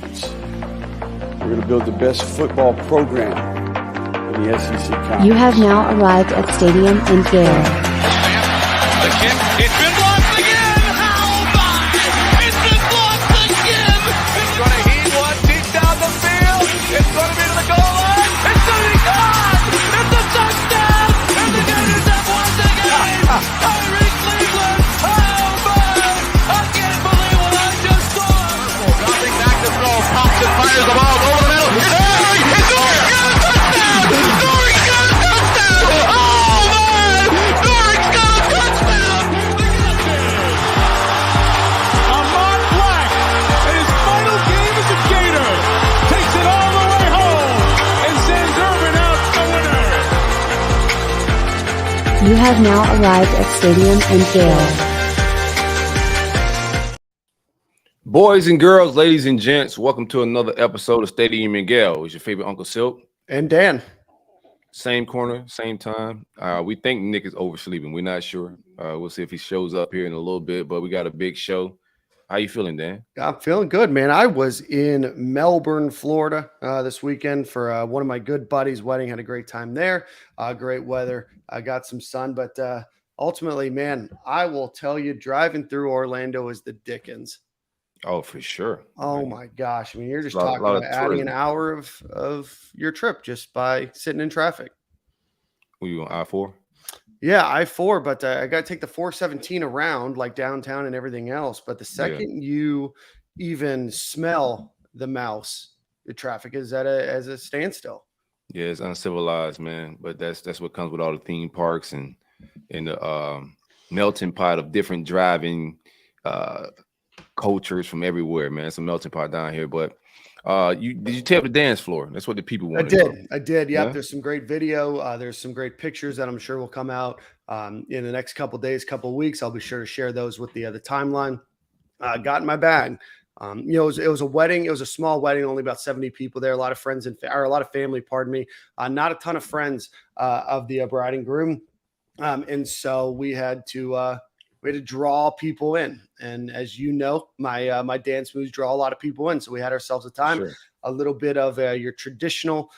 Conference. We're going to build the best football program in the SEC Conference. You have now arrived at Stadium in Gale. The kick, it's been blocked again! How about it? It's been blocked again! It's going to heat one deep down the field. It's going to be to the goal line. It's going to be gone! It's a touchdown! And the Gators have won the game! Kyrie Cleveland! How about it? I can't believe what I just saw! Dropping back to throw. Thompson fires the ball over the middle. It's Dory! It's Dory! Got a touchdown! Dory got a touchdown! Oh, man! Dory's got a touchdown! Ahmad Black, in his final game as a Gator, takes it all the way home and sends Urban out the winner. You have now arrived at Stadium in Gale. Boys and girls, ladies and gents, welcome to another episode of Stadium in Gale. It's your favorite Uncle Silk. And Dan. Same corner, same time. We think Nick is oversleeping. We're not sure. We'll see if he shows up here in a little bit, but we got a big show. How you feeling, Dan? I'm feeling good, man. I was in Melbourne, Florida this weekend for one of my good buddies' wedding. Had a great time there. Great weather. I got some sun, but ultimately, man, I will tell you, driving through Orlando is the dickens. Oh, for sure. Oh, my gosh. I mean, you're just A lot talking of about adding an tourism. hour of your trip just by sitting in traffic. Were you on I-4? Yeah, I-4, but I got to take the 417 around like downtown and everything else. But the second you even smell the mouse, the traffic is at a standstill. Yeah, it's uncivilized, man. But that's what comes with all the theme parks and the melting pot of different driving cultures from everywhere, man. It's a melting pot down here. But did you take up the dance floor? That's what the people want. I did. Yep. Yeah? There's some great video. There's some great pictures that I'm sure will come out in the next couple days, couple of weeks. I'll be sure to share those with the timeline. Got in my bag. It was a wedding. It was a small wedding, only about 70 people there. A lot of friends or a lot of family. Pardon me. Not a ton of friends of the bride and groom, and so we had to draw people in. And as you know, my dance moves draw a lot of people in. So we had ourselves a time. Sure. A little bit of your traditional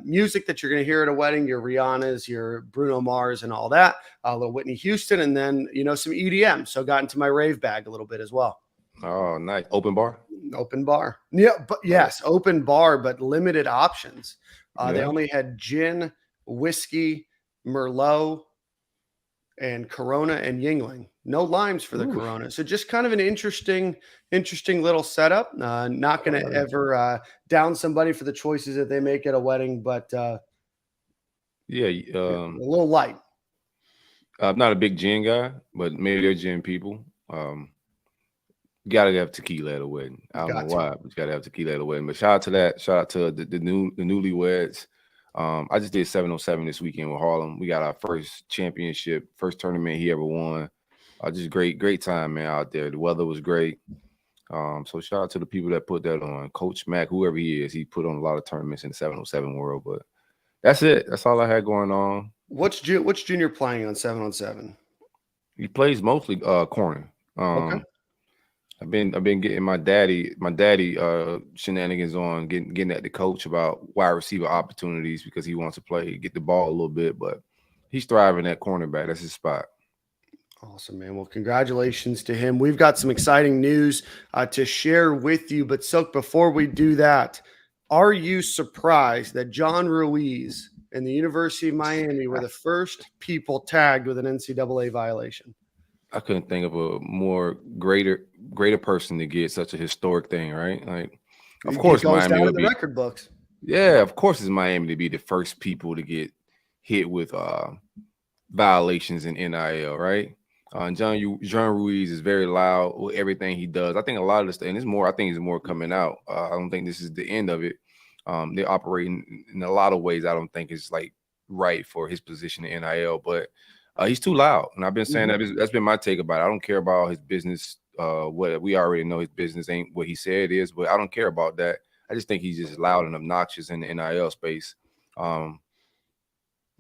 music that you're going to hear at a wedding, your Rihanna's, your Bruno Mars and all that, a little Whitney Houston, and then, some EDM. So got into my rave bag a little bit as well. Oh, nice. Open bar? Open bar. Yeah, but yes, open bar, but limited options. They only had gin, whiskey, Merlot, and Corona and Yingling. No limes for the Corona. So just kind of an interesting little setup. Not going to ever down somebody for the choices that they make at a wedding, but a little light. I'm not a big gin guy, but maybe they're gin people. You got to have tequila at a wedding. I don't know why, but you got to have tequila at a wedding. But shout out to that. Shout out to the newlyweds. I just did 707 this weekend with Harlem. We got our first championship, first tournament he ever won. Just great time, man, out there. The weather was great. So shout out to the people that put that on. Coach Mack, whoever he is, he put on a lot of tournaments in the 707 world. But that's it. That's all I had going on. What's junior playing on 7-on-7? He plays mostly corner. Okay. I've been getting my daddy shenanigans on, getting at the coach about wide receiver opportunities because he wants to get the ball a little bit, but he's thriving at cornerback. That's his spot. Awesome, man. Well, congratulations to him. We've got some exciting news to share with you, but Silk, before we do that, are you surprised that John Ruiz and the University of Miami were the first people tagged with an NCAA violation? I couldn't think of a more greater person to get such a historic thing, right? Like, of course, it goes Miami down would in the be record books. Yeah, of course, it's Miami to be the first people to get hit with violations in NIL, right? John Ruiz is very loud with everything he does. I think a lot of this, and there's more. I think there's more coming out. I don't think this is the end of it. They're operating in a lot of ways. I don't think it's like right for his position in NIL, but he's too loud. And I've been saying that's been my take about it. I don't care about his business. What we already know, his business ain't what he said it is, but I don't care about that. I just think he's just loud and obnoxious in the NIL space.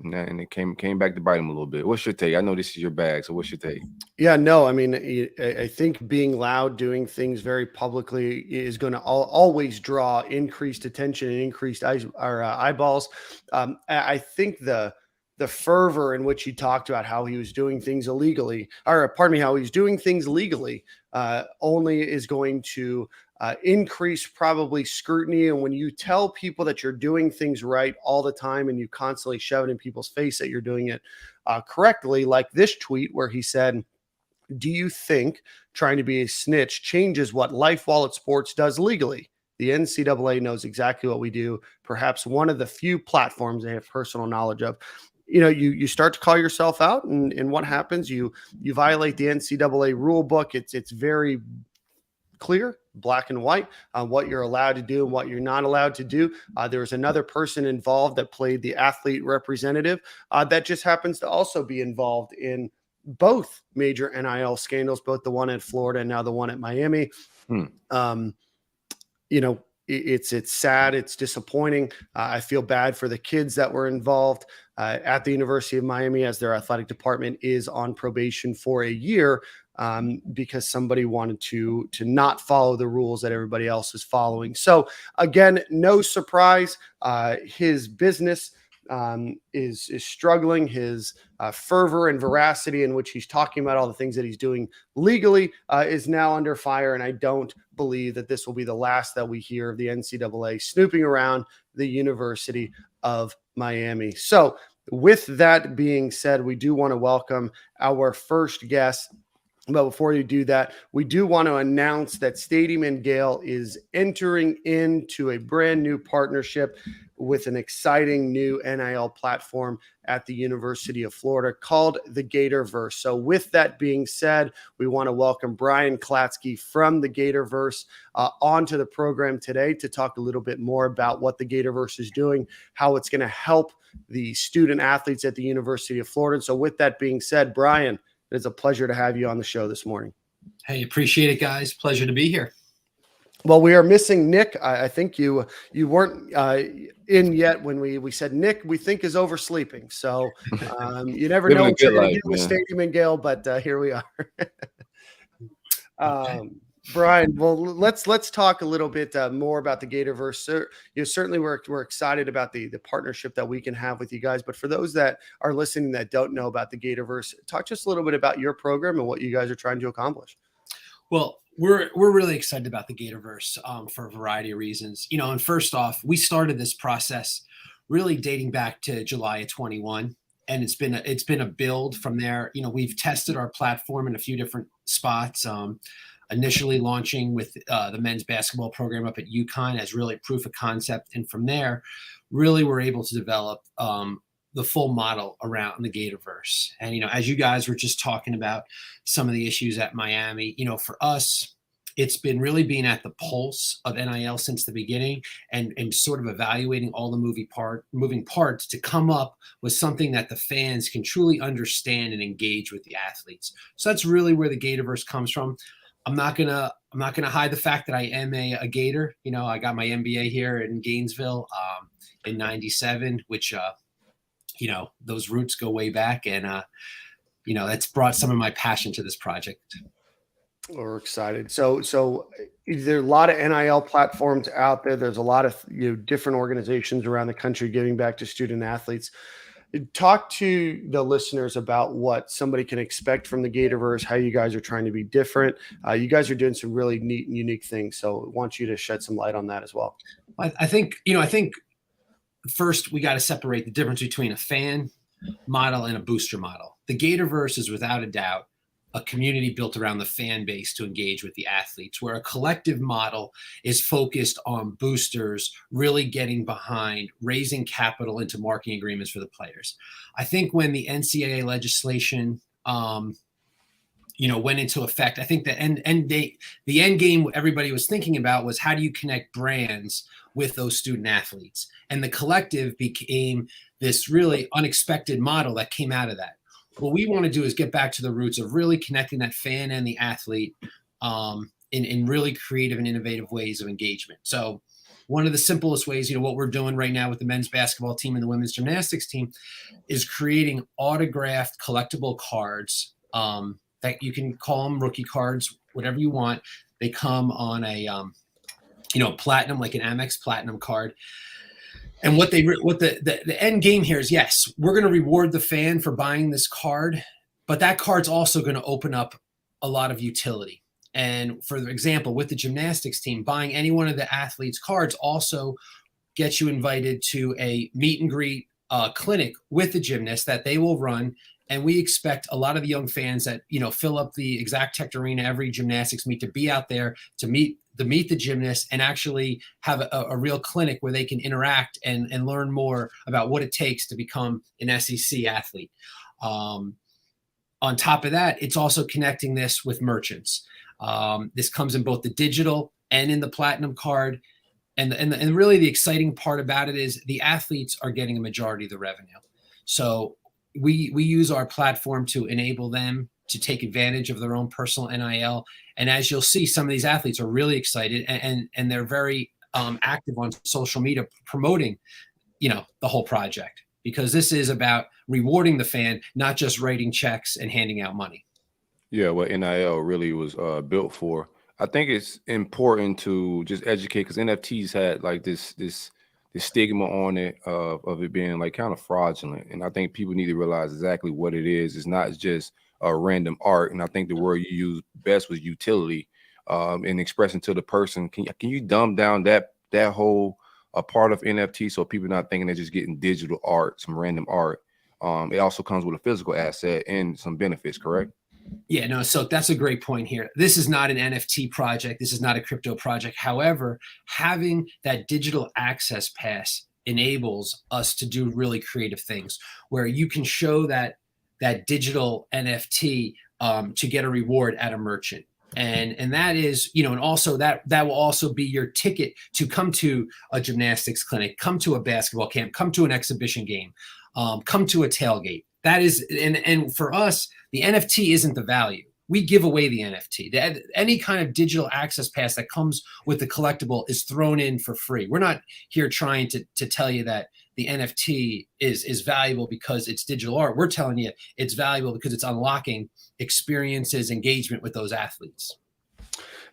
And it came back to bite him a little bit. What's your take? I know this is your bag, so what's your take? Yeah, no, I mean, I think being loud, doing things very publicly is going to always draw increased attention and increased eyeballs. I think the fervor in which he talked about how he was doing things illegally, or pardon me, how he's doing things legally, only is going to increase probably scrutiny. And when you tell people that you're doing things right all the time and you constantly shove it in people's face that you're doing it correctly, like this tweet where he said, "Do you think trying to be a snitch changes what Life Wallet Sports does legally? The NCAA knows exactly what we do, perhaps one of the few platforms they have personal knowledge of." You know, you start to call yourself out, and what happens? You violate the NCAA rule book. It's very clear, black and white, what you're allowed to do and what you're not allowed to do. There was another person involved that played the athlete representative that just happens to also be involved in both major NIL scandals, both the one at Florida and now the one at Miami. You know, it's sad. It's disappointing. I feel bad for the kids that were involved at the University of Miami, as their athletic department is on probation for a year because somebody wanted to not follow the rules that everybody else is following. So again, no surprise, his business is struggling. His fervor and veracity in which he's talking about all the things that he's doing legally is now under fire. And I don't believe that this will be the last that we hear of the NCAA snooping around the University of Miami. So with that being said, we do want to welcome our first guest. But before you do that, we do want to announce that Stadium and Gale is entering into a brand new partnership with an exciting new NIL platform at the University of Florida called the Gatorverse. So with that being said, we want to welcome Brian Klatsky from the Gatorverse onto the program today to talk a little bit more about what the Gatorverse is doing, how it's going to help the student athletes at the University of Florida. So with that being said, Brian, it's a pleasure to have you on the show this morning. Hey, appreciate it, guys. Pleasure to be here. Well, we are missing Nick. I think you weren't in yet when we said Nick, we think, is oversleeping. So you never know what you're going to do with Stadium and Gale, but here we are. Brian, well, let's talk a little bit more about the Gatorverse. So, certainly we're excited about the partnership that we can have with you guys. But for those that are listening that don't know about the Gatorverse, talk just a little bit about your program and what you guys are trying to accomplish. Well, we're really excited about the Gatorverse for a variety of reasons. You know, and first off, we started this process really dating back to July of 21. And it's been a build from there. You know, we've tested our platform in a few different spots. Initially launching with the men's basketball program up at UConn as really proof of concept. And from there, really we're able to develop the full model around the Gatorverse. And, you know, as you guys were just talking about some of the issues at Miami, you know, for us, it's been really being at the pulse of NIL since the beginning and sort of evaluating all the moving parts to come up with something that the fans can truly understand and engage with the athletes. So that's really where the Gatorverse comes from. I'm not gonna hide the fact that I am a Gator. You know, I got my MBA here in Gainesville in '97, which you know, those roots go way back, and you know, that's brought some of my passion to this project. We're excited. So there are a lot of NIL platforms out there. There's a lot of different organizations around the country giving back to student athletes. Talk to the listeners about what somebody can expect from the Gatorverse, how you guys are trying to be different. You guys are doing some really neat and unique things. So I want you to shed some light on that as well. I think first we got to separate the difference between a fan model and a booster model. The Gatorverse is without a doubt a community built around the fan base to engage with the athletes, where a collective model is focused on boosters really getting behind raising capital into marketing agreements for the players. I think when the NCAA legislation, went into effect, I think the end game everybody was thinking about was how do you connect brands with those student athletes? And the collective became this really unexpected model that came out of that. What we want to do is get back to the roots of really connecting that fan and the athlete in really creative and innovative ways of engagement. So, one of the simplest ways, what we're doing right now with the men's basketball team and the women's gymnastics team is creating autographed collectible cards that you can call them rookie cards, whatever you want. They come on a, platinum, like an Amex platinum card. And what the end game here is, yes, we're going to reward the fan for buying this card, but that card's also going to open up a lot of utility. And for example, with the gymnastics team, buying any one of the athletes' cards also gets you invited to a meet and greet clinic with the gymnast that they will run. And we expect a lot of the young fans that, fill up the Exact Tech Arena every gymnastics meet to be out there to meet the gymnast and actually have a real clinic where they can interact and learn more about what it takes to become an SEC athlete. On top of that, it's also connecting this with merchants. This comes in both the digital and in the platinum card. And really the exciting part about it is the athletes are getting a majority of the revenue. So we use our platform to enable them to take advantage of their own personal NIL. And as you'll see, some of these athletes are really excited and they're very active on social media promoting, the whole project, because this is about rewarding the fan, not just writing checks and handing out money. Yeah, what NIL really was built for. I think it's important to just educate, because NFTs had like this stigma on it of it being like kind of fraudulent. And I think people need to realize exactly what it is. It's not just a random art. And I think the word you used best was utility, and expressing to the person. Can you dumb down that whole part of NFT so people not thinking they're just getting digital art, some random art. It also comes with a physical asset and some benefits, correct? Yeah, no, so that's a great point here. This is not an NFT project. This is not a crypto project. However, having that digital access pass enables us to do really creative things where you can show that digital NFT to get a reward at a merchant. And that is, and also that will also be your ticket to come to a gymnastics clinic, come to a basketball camp, come to an exhibition game, come to a tailgate. That is, and for us, the NFT isn't the value. We give away the NFT. Any kind of digital access pass that comes with the collectible is thrown in for free. We're not here trying to tell you that the NFT is valuable because it's digital art. We're telling you it's valuable because it's unlocking experiences, engagement with those athletes.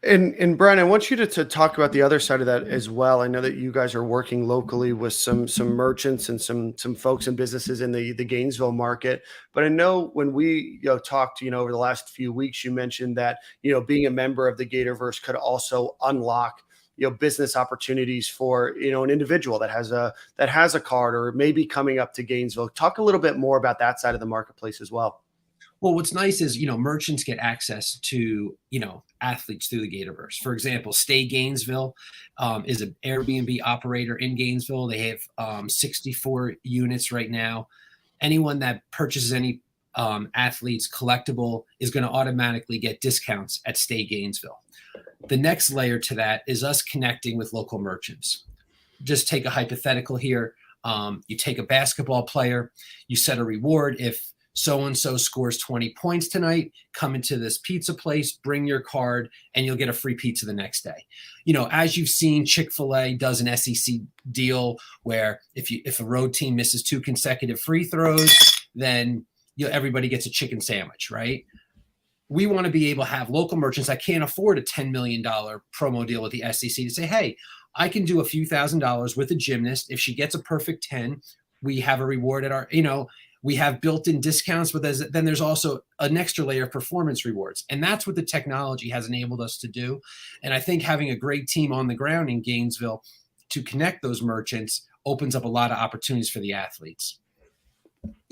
And Brian, I want you to talk about the other side of that as well. I know that you guys are working locally with some merchants and some folks and businesses in the Gainesville market. But I know when we talked over the last few weeks, you mentioned that being a member of the Gatorverse could also unlock business opportunities for an individual that has a card or maybe coming up to Gainesville. Talk a little bit more about that side of the marketplace as well. Well, what's nice is, merchants get access to, athletes through the Gatorverse. For example, Stay Gainesville is an Airbnb operator in Gainesville. They have 64 units right now. Anyone that purchases any athlete's collectible is going to automatically get discounts at Stay Gainesville. The next layer to that is us connecting with local merchants. Just take a hypothetical here. You take a basketball player, you set a reward. If so-and-so scores 20 points tonight, come into this pizza place, bring your card, and you'll get a free pizza the next day. As you've seen, Chick-fil-A does an SEC deal where if a road team misses 2 consecutive free throws, then everybody gets a chicken sandwich, right? We want to be able to have local merchants that can't afford a $10 million promo deal with the SEC to say, hey, I can do a few $1,000s with a gymnast. If she gets a perfect 10, we have a reward at our, we have built-in discounts, but then there's also an extra layer of performance rewards. And that's what the technology has enabled us to do. And I think having a great team on the ground in Gainesville to connect those merchants opens up a lot of opportunities for the athletes.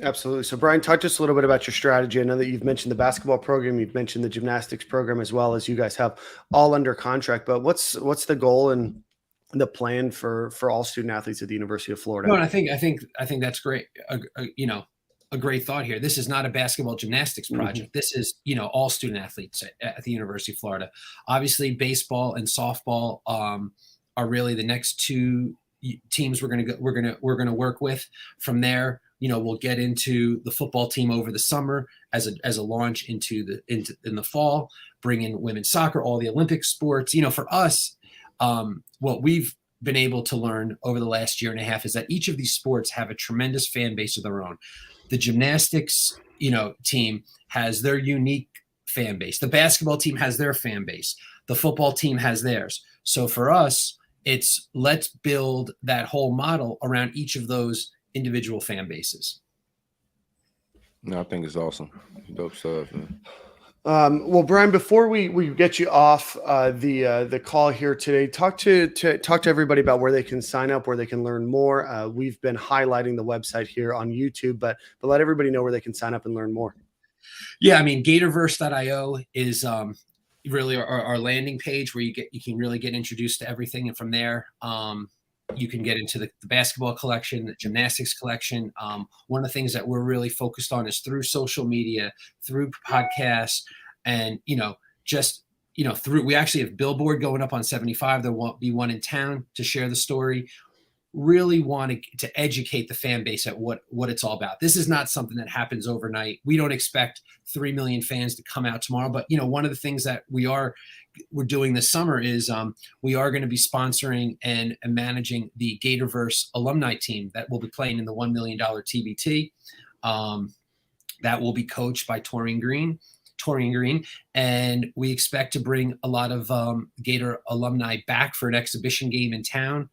Absolutely. So Brian, talk just a little bit about your strategy. I know that you've mentioned the basketball program, you've mentioned the gymnastics program, as well as you guys have all under contract, but what's the goal and the plan for all student athletes at the University of Florida? No, and I think that's great. A great thought here. This is not a basketball gymnastics project. This is, all student athletes at the University of Florida. Obviously, baseball and softball are really the next 2 teams we're going to work with. From there, we'll get into the football team over the summer as a launch in the fall. Bring in women's soccer, all the Olympic sports. For us, what we've been able to learn over the last year and a half is that each of these sports have a tremendous fan base of their own. The gymnastics, team has their unique fan base. The basketball team has their fan base. The football team has theirs. So for us, it's let's build that whole model around each of those individual fan bases. No, I think it's awesome. Dope stuff, man. Well, Brian, before we get you off the call here today, talk to everybody about where they can sign up, where they can learn more. We've been highlighting the website here on YouTube, but let everybody know where they can sign up and learn more. Yeah, I mean, Gatorverse.io is really our landing page where you can really get introduced to everything, and from there, you can get into the basketball collection, the gymnastics collection. One of the things that we're really focused on is through social media, through podcasts, and through we actually have billboard going up on 75. There won't be one in town to share the story. Really want to educate the fan base at what it's all about. This is not something that happens overnight. We don't expect 3 million fans to come out tomorrow, but one of the things that we're doing this summer is we are going to be sponsoring and managing the Gatorverse alumni team that will be playing in the $1 million TBT. That will be coached by Torian Green, and we expect to bring a lot of Gator alumni back for an exhibition game in town.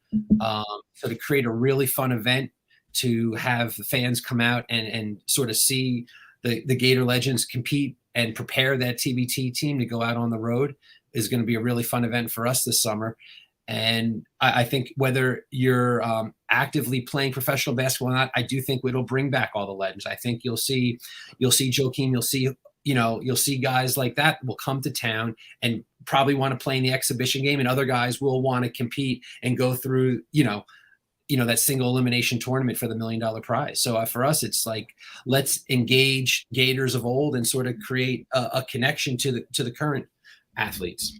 So to create a really fun event to have the fans come out and sort of see the Gator legends compete and prepare that TBT team to go out on the road is going to be a really fun event for us this summer. And I think whether you're actively playing professional basketball or not, I do think it'll bring back all the legends. I think you'll see Joakim, you'll see guys like that will come to town and probably want to play in the exhibition game, and other guys will want to compete and go through, that single elimination tournament for the $1 million prize. So for us, it's like, let's engage Gators of old and sort of create a connection to the current athletes.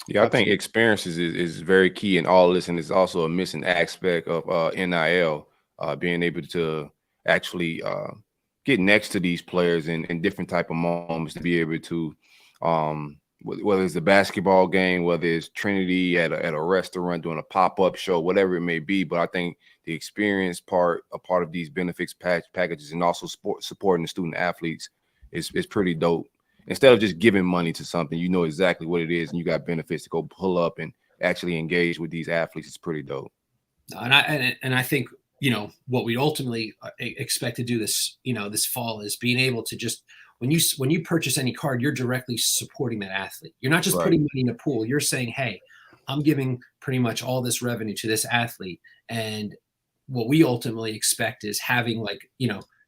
Yeah, I think experiences is very key in all this, and it's also a missing aspect of NIL, being able to actually get next to these players in different type of moments, to be able to, whether it's the basketball game, whether it's Trinity at a restaurant doing a pop-up show, whatever it may be. But I think the experience part, a part of these benefits packages, and also supporting the student athletes is pretty dope. Instead of just giving money to something, you know exactly what it is, and you got benefits to go pull up and actually engage with these athletes. It's pretty dope. And I think, what we ultimately expect to do this fall is being able to just, when you purchase any card, you're directly supporting that athlete. You're not just putting money in a pool. You're saying, hey, I'm giving pretty much all this revenue to this athlete. And what we ultimately expect is having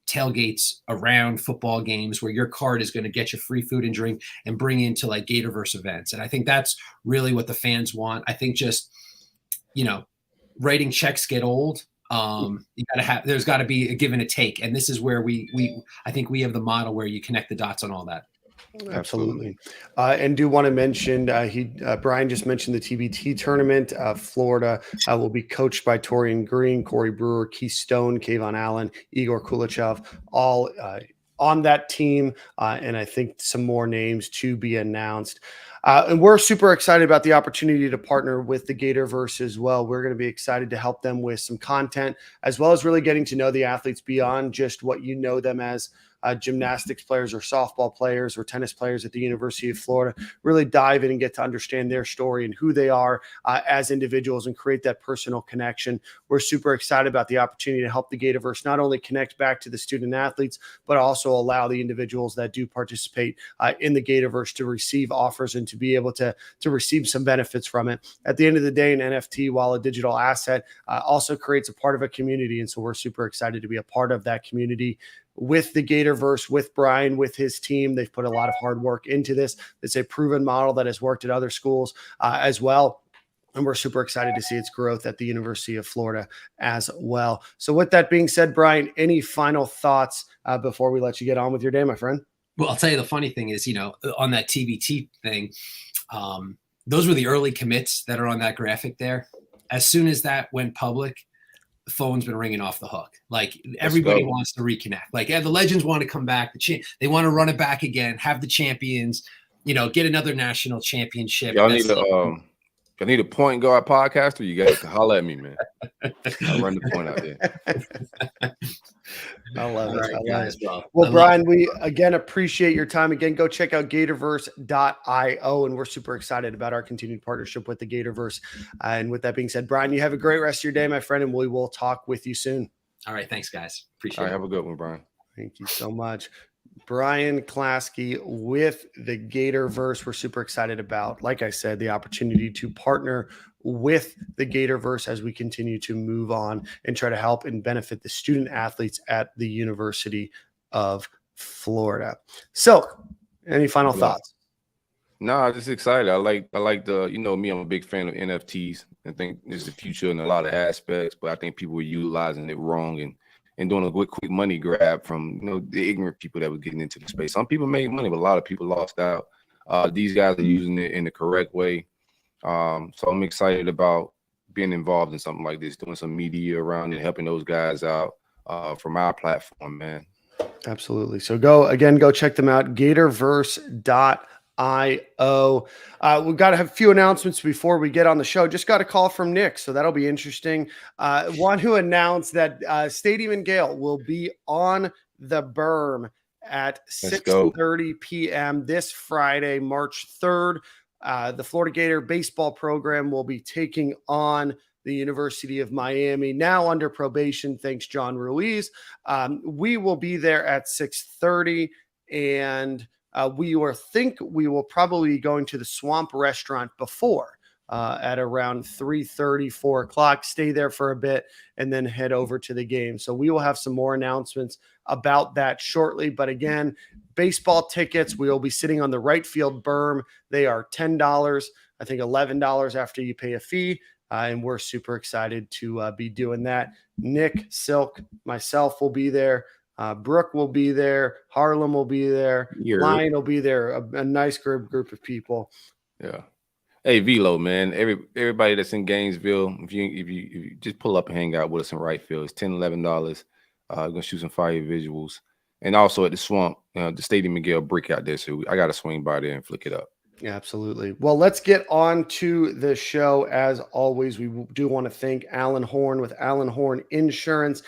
tailgates around football games where your card is going to get you free food and drink and bring into Gatorverse events. And I think that's really what the fans want. I think just, writing checks get old. There's got to be a give and a take. And this is where I think we have the model where you connect the dots on all that. Absolutely. And do want to mention, Brian just mentioned the TBT tournament. Florida will be coached by Torian Green, Corey Brewer, Keith Stone, Kayvon Allen, Igor Kulichev, all on that team. And I think some more names to be announced. And we're super excited about the opportunity to partner with the Gatorverse as well. We're going to be excited to help them with some content, as well as really getting to know the athletes beyond just what you know them as gymnastics players or softball players or tennis players at the University of Florida. Really dive in and get to understand their story and who they are as individuals and create that personal connection. We're super excited about the opportunity to help the Gatorverse not only connect back to the student athletes, but also allow the individuals that do participate in the Gatorverse to receive offers and to be able to receive some benefits from it. At the end of the day, an NFT, while a digital asset, also creates a part of a community. And so we're super excited to be a part of that community with the Gatorverse, with Brian, with his team. They've put a lot of hard work into this. It's a proven model that has worked at other schools as well. And we're super excited to see its growth at the University of Florida as well. So with that being said, Brian, any final thoughts before we let you get on with your day, my friend? Well, I'll tell you, the funny thing is, on that TBT thing, those were the early commits that are on that graphic there. As soon as that went public, the phone's been ringing off the hook. Everybody wants to reconnect. The legends want to come back. They want to run it back again, have the champions, get another national championship. Y'all need to If I need a point guard podcaster, you guys can holler at me, man. I'll run the point out there. I love it. All right, I love guys. it. Well, Brian, we again appreciate your time. Again, go check out Gatorverse.io, and we're super excited about our continued partnership with the Gatorverse. And with that being said, Brian, you have a great rest of your day, my friend, and we will talk with you soon. All right. Thanks, guys. Appreciate All right, it. have a good one, Brian. Thank you so much. Brian Klasky with the Gatorverse. We're super excited about, like I said, the opportunity to partner with the Gatorverse as we continue to move on and try to help and benefit the student athletes at the University of Florida. So, any final thoughts? No, I'm just excited. I like the, me, I'm a big fan of NFTs. I think there's the future in a lot of aspects, but I think people were utilizing it wrong and doing a quick money grab from, the ignorant people that were getting into the space. Some people made money, but a lot of people lost out. These guys are using it in the correct way. So I'm excited about being involved in something like this, doing some media around it, helping those guys out from our platform, man. Absolutely. So go check them out. Gatorverse.io. We've got to have a few announcements before we get on the show. Just got a call from Nick, so that'll be interesting. One who announced that Stadium and Gale will be on the berm at 6:30 p.m. this Friday, March 3rd. The Florida Gator baseball program will be taking on the University of Miami, now under probation, thanks John Ruiz. We will be there at 6:30, and we will probably be going to the Swamp Restaurant before at around 3:30, 4 o'clock. Stay there for a bit and then head over to the game. So we will have some more announcements about that shortly. But again, baseball tickets, we will be sitting on the right field berm. They are $10, I think $11 after you pay a fee. And we're super excited to be doing that. Nick, Silk, myself will be there. Brooke will be there. Harlem will be there. Lion will be there. A nice group of people. Yeah. Hey, Velo, man. Everybody that's in Gainesville, if you just pull up and hang out with us in right field, it's $10, $11. Gonna shoot some fire visuals. And also at the Swamp, the Stadium and Gale brick out there. So I got to swing by there and flick it up. Yeah, absolutely. Well, let's get on to the show. As always, we do want to thank Alan Horn with Alan Horn Insurance.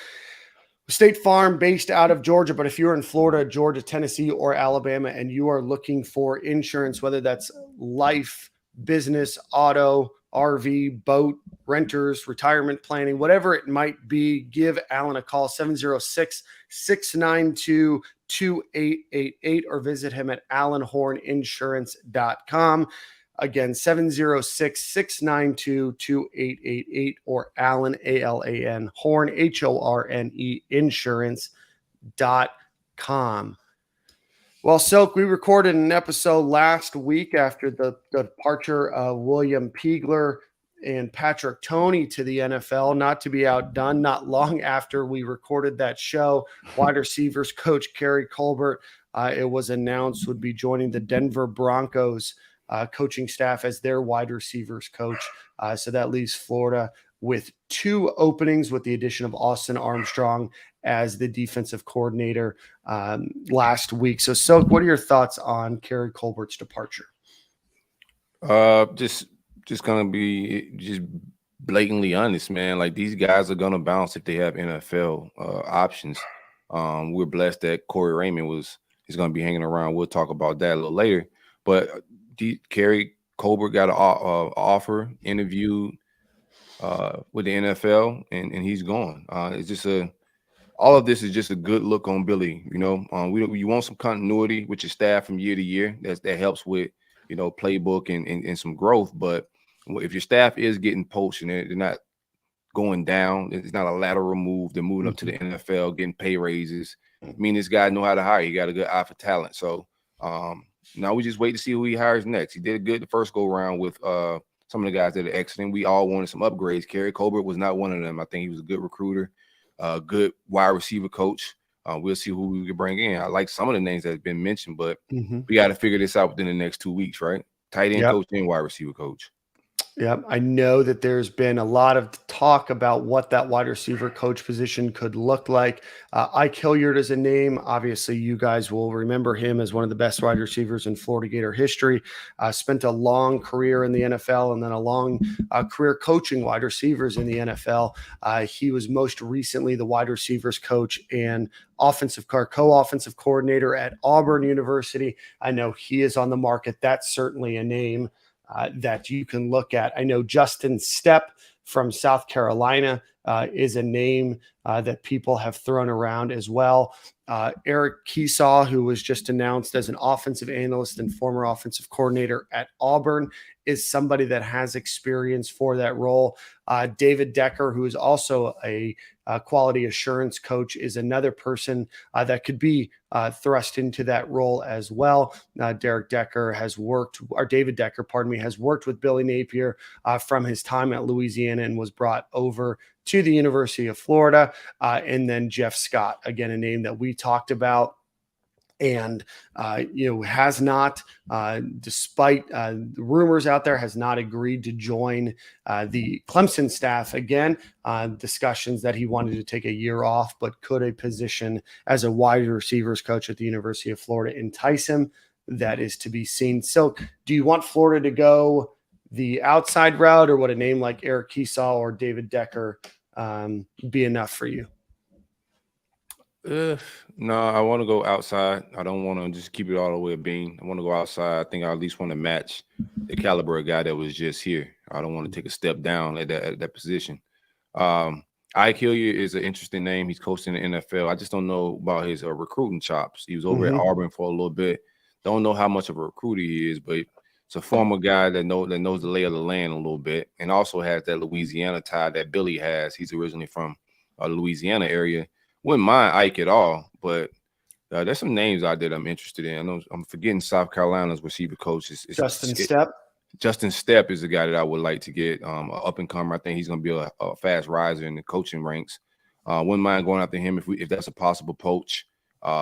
State Farm, based out of Georgia, but if you're in Florida, Georgia, Tennessee, or Alabama, and you are looking for insurance, whether that's life, business, auto, RV, boat, renters, retirement planning, whatever it might be, give Alan a call, 706-692-2888, or visit him at alanhorninsurance.com. Again, 706-692-2888, or Alan, ALAN, Horn, HORNE, insurance.com. Well, Silk, we recorded an episode last week after the departure of William Peagler and Patrick Toney to the NFL. Not to be outdone, not long after we recorded that show, wide receivers coach Keary Colbert, it was announced, would be joining the Denver Broncos coaching staff as their wide receivers coach. So that leaves Florida with 2 openings, with the addition of Austin Armstrong as the defensive coordinator last week. So, Silk, what are your thoughts on Keary Colbert's departure? Just gonna be just blatantly honest, man. Like, these guys are gonna bounce if they have NFL options. We're blessed that Corey Raymond is gonna be hanging around. We'll talk about that a little later. But Keary Colbert got an offer, interviewed with the NFL, and he's gone. It's just all of this is just a good look on Billy. You want some continuity with your staff from year to year. That helps with playbook and some growth. But if your staff is getting poached and they're not going down, it's not a lateral move. They're moving up to the NFL, getting pay raises. I mean, this guy know how to hire. He got a good eye for talent. So now we just wait to see who he hires next. He did good the first go around with some of the guys that are exiting. We all wanted some upgrades. Keary Colbert was not one of them. I think he was a good recruiter, good wide receiver coach. We'll see who we can bring in. I like some of the names that have been mentioned, but we got to figure this out within the next 2 weeks, right? Tight end coach and wide receiver coach. Yeah, I know that there's been a lot of talk about what that wide receiver coach position could look like. Ike Hilliard is a name. Obviously, you guys will remember him as one of the best wide receivers in Florida Gator history. Spent a long career in the NFL and then a long career coaching wide receivers in the NFL. He was most recently the wide receivers coach and co-offensive coordinator at Auburn University. I know he is on the market. That's certainly a name that you can look at. I know Justin Stepp from South Carolina is a name that people have thrown around as well. Eric Keesaw, who was just announced as an offensive analyst and former offensive coordinator at Auburn, is somebody that has experience for that role. David Decker, who is also a quality assurance coach, is another person that could be thrust into that role as well. David Decker, has worked with Billy Napier from his time at Louisiana and was brought over to the University of Florida. And then Jeff Scott, again, a name that we talked about. And, has not, despite rumors out there, has not agreed to join the Clemson staff again. Discussions that he wanted to take a year off, but could a position as a wide receivers coach at the University of Florida entice him? That is to be seen. So do you want Florida to go the outside route, or would a name like Eric Keesaw or David Decker be enough for you? No, I want to go outside. I don't want to just keep it all the way a bean. I want to go outside. I think I at least want to match the caliber of guy that was just here. I don't want to take a step down at that position. Ike Hilliard is an interesting name. He's coaching the NFL. I just don't know about his recruiting chops. He was over at Auburn for a little bit. Don't know how much of a recruiter he is, but it's a former guy that knows the lay of the land a little bit, and also has that Louisiana tie that Billy has. He's originally from the Louisiana area. Wouldn't mind Ike at all, but there's some names out there that I'm interested in. I know I'm forgetting South Carolina's receiver coach. Justin Stepp. Justin Stepp is the guy that I would like to get up and comer. I think he's going to be a fast riser in the coaching ranks. Wouldn't mind going after him if that's a possible poach.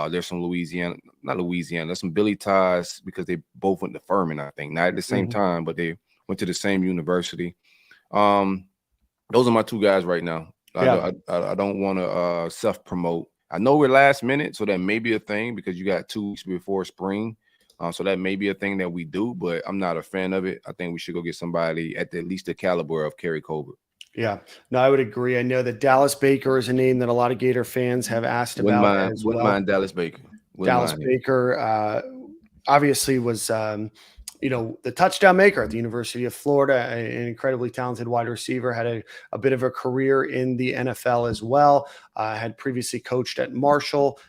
There's some there's some Billy ties because they both went to Furman, I think. Not at the same time, but they went to the same university. Those are my two guys right now. Yeah. I don't want to self-promote. I know we're last minute, so that may be a thing because you got 2 weeks before spring. So that may be a thing that we do, but I'm not a fan of it. I think we should go get somebody at least the caliber of Keary Colbert. Yeah, no, I would agree. I know that Dallas Baker is a name that a lot of Gator fans have asked about. Wouldn't mind Dallas Baker. Baker obviously was the touchdown maker at the University of Florida, an incredibly talented wide receiver, had a bit of a career in the NFL as well, had previously coached at Marshall,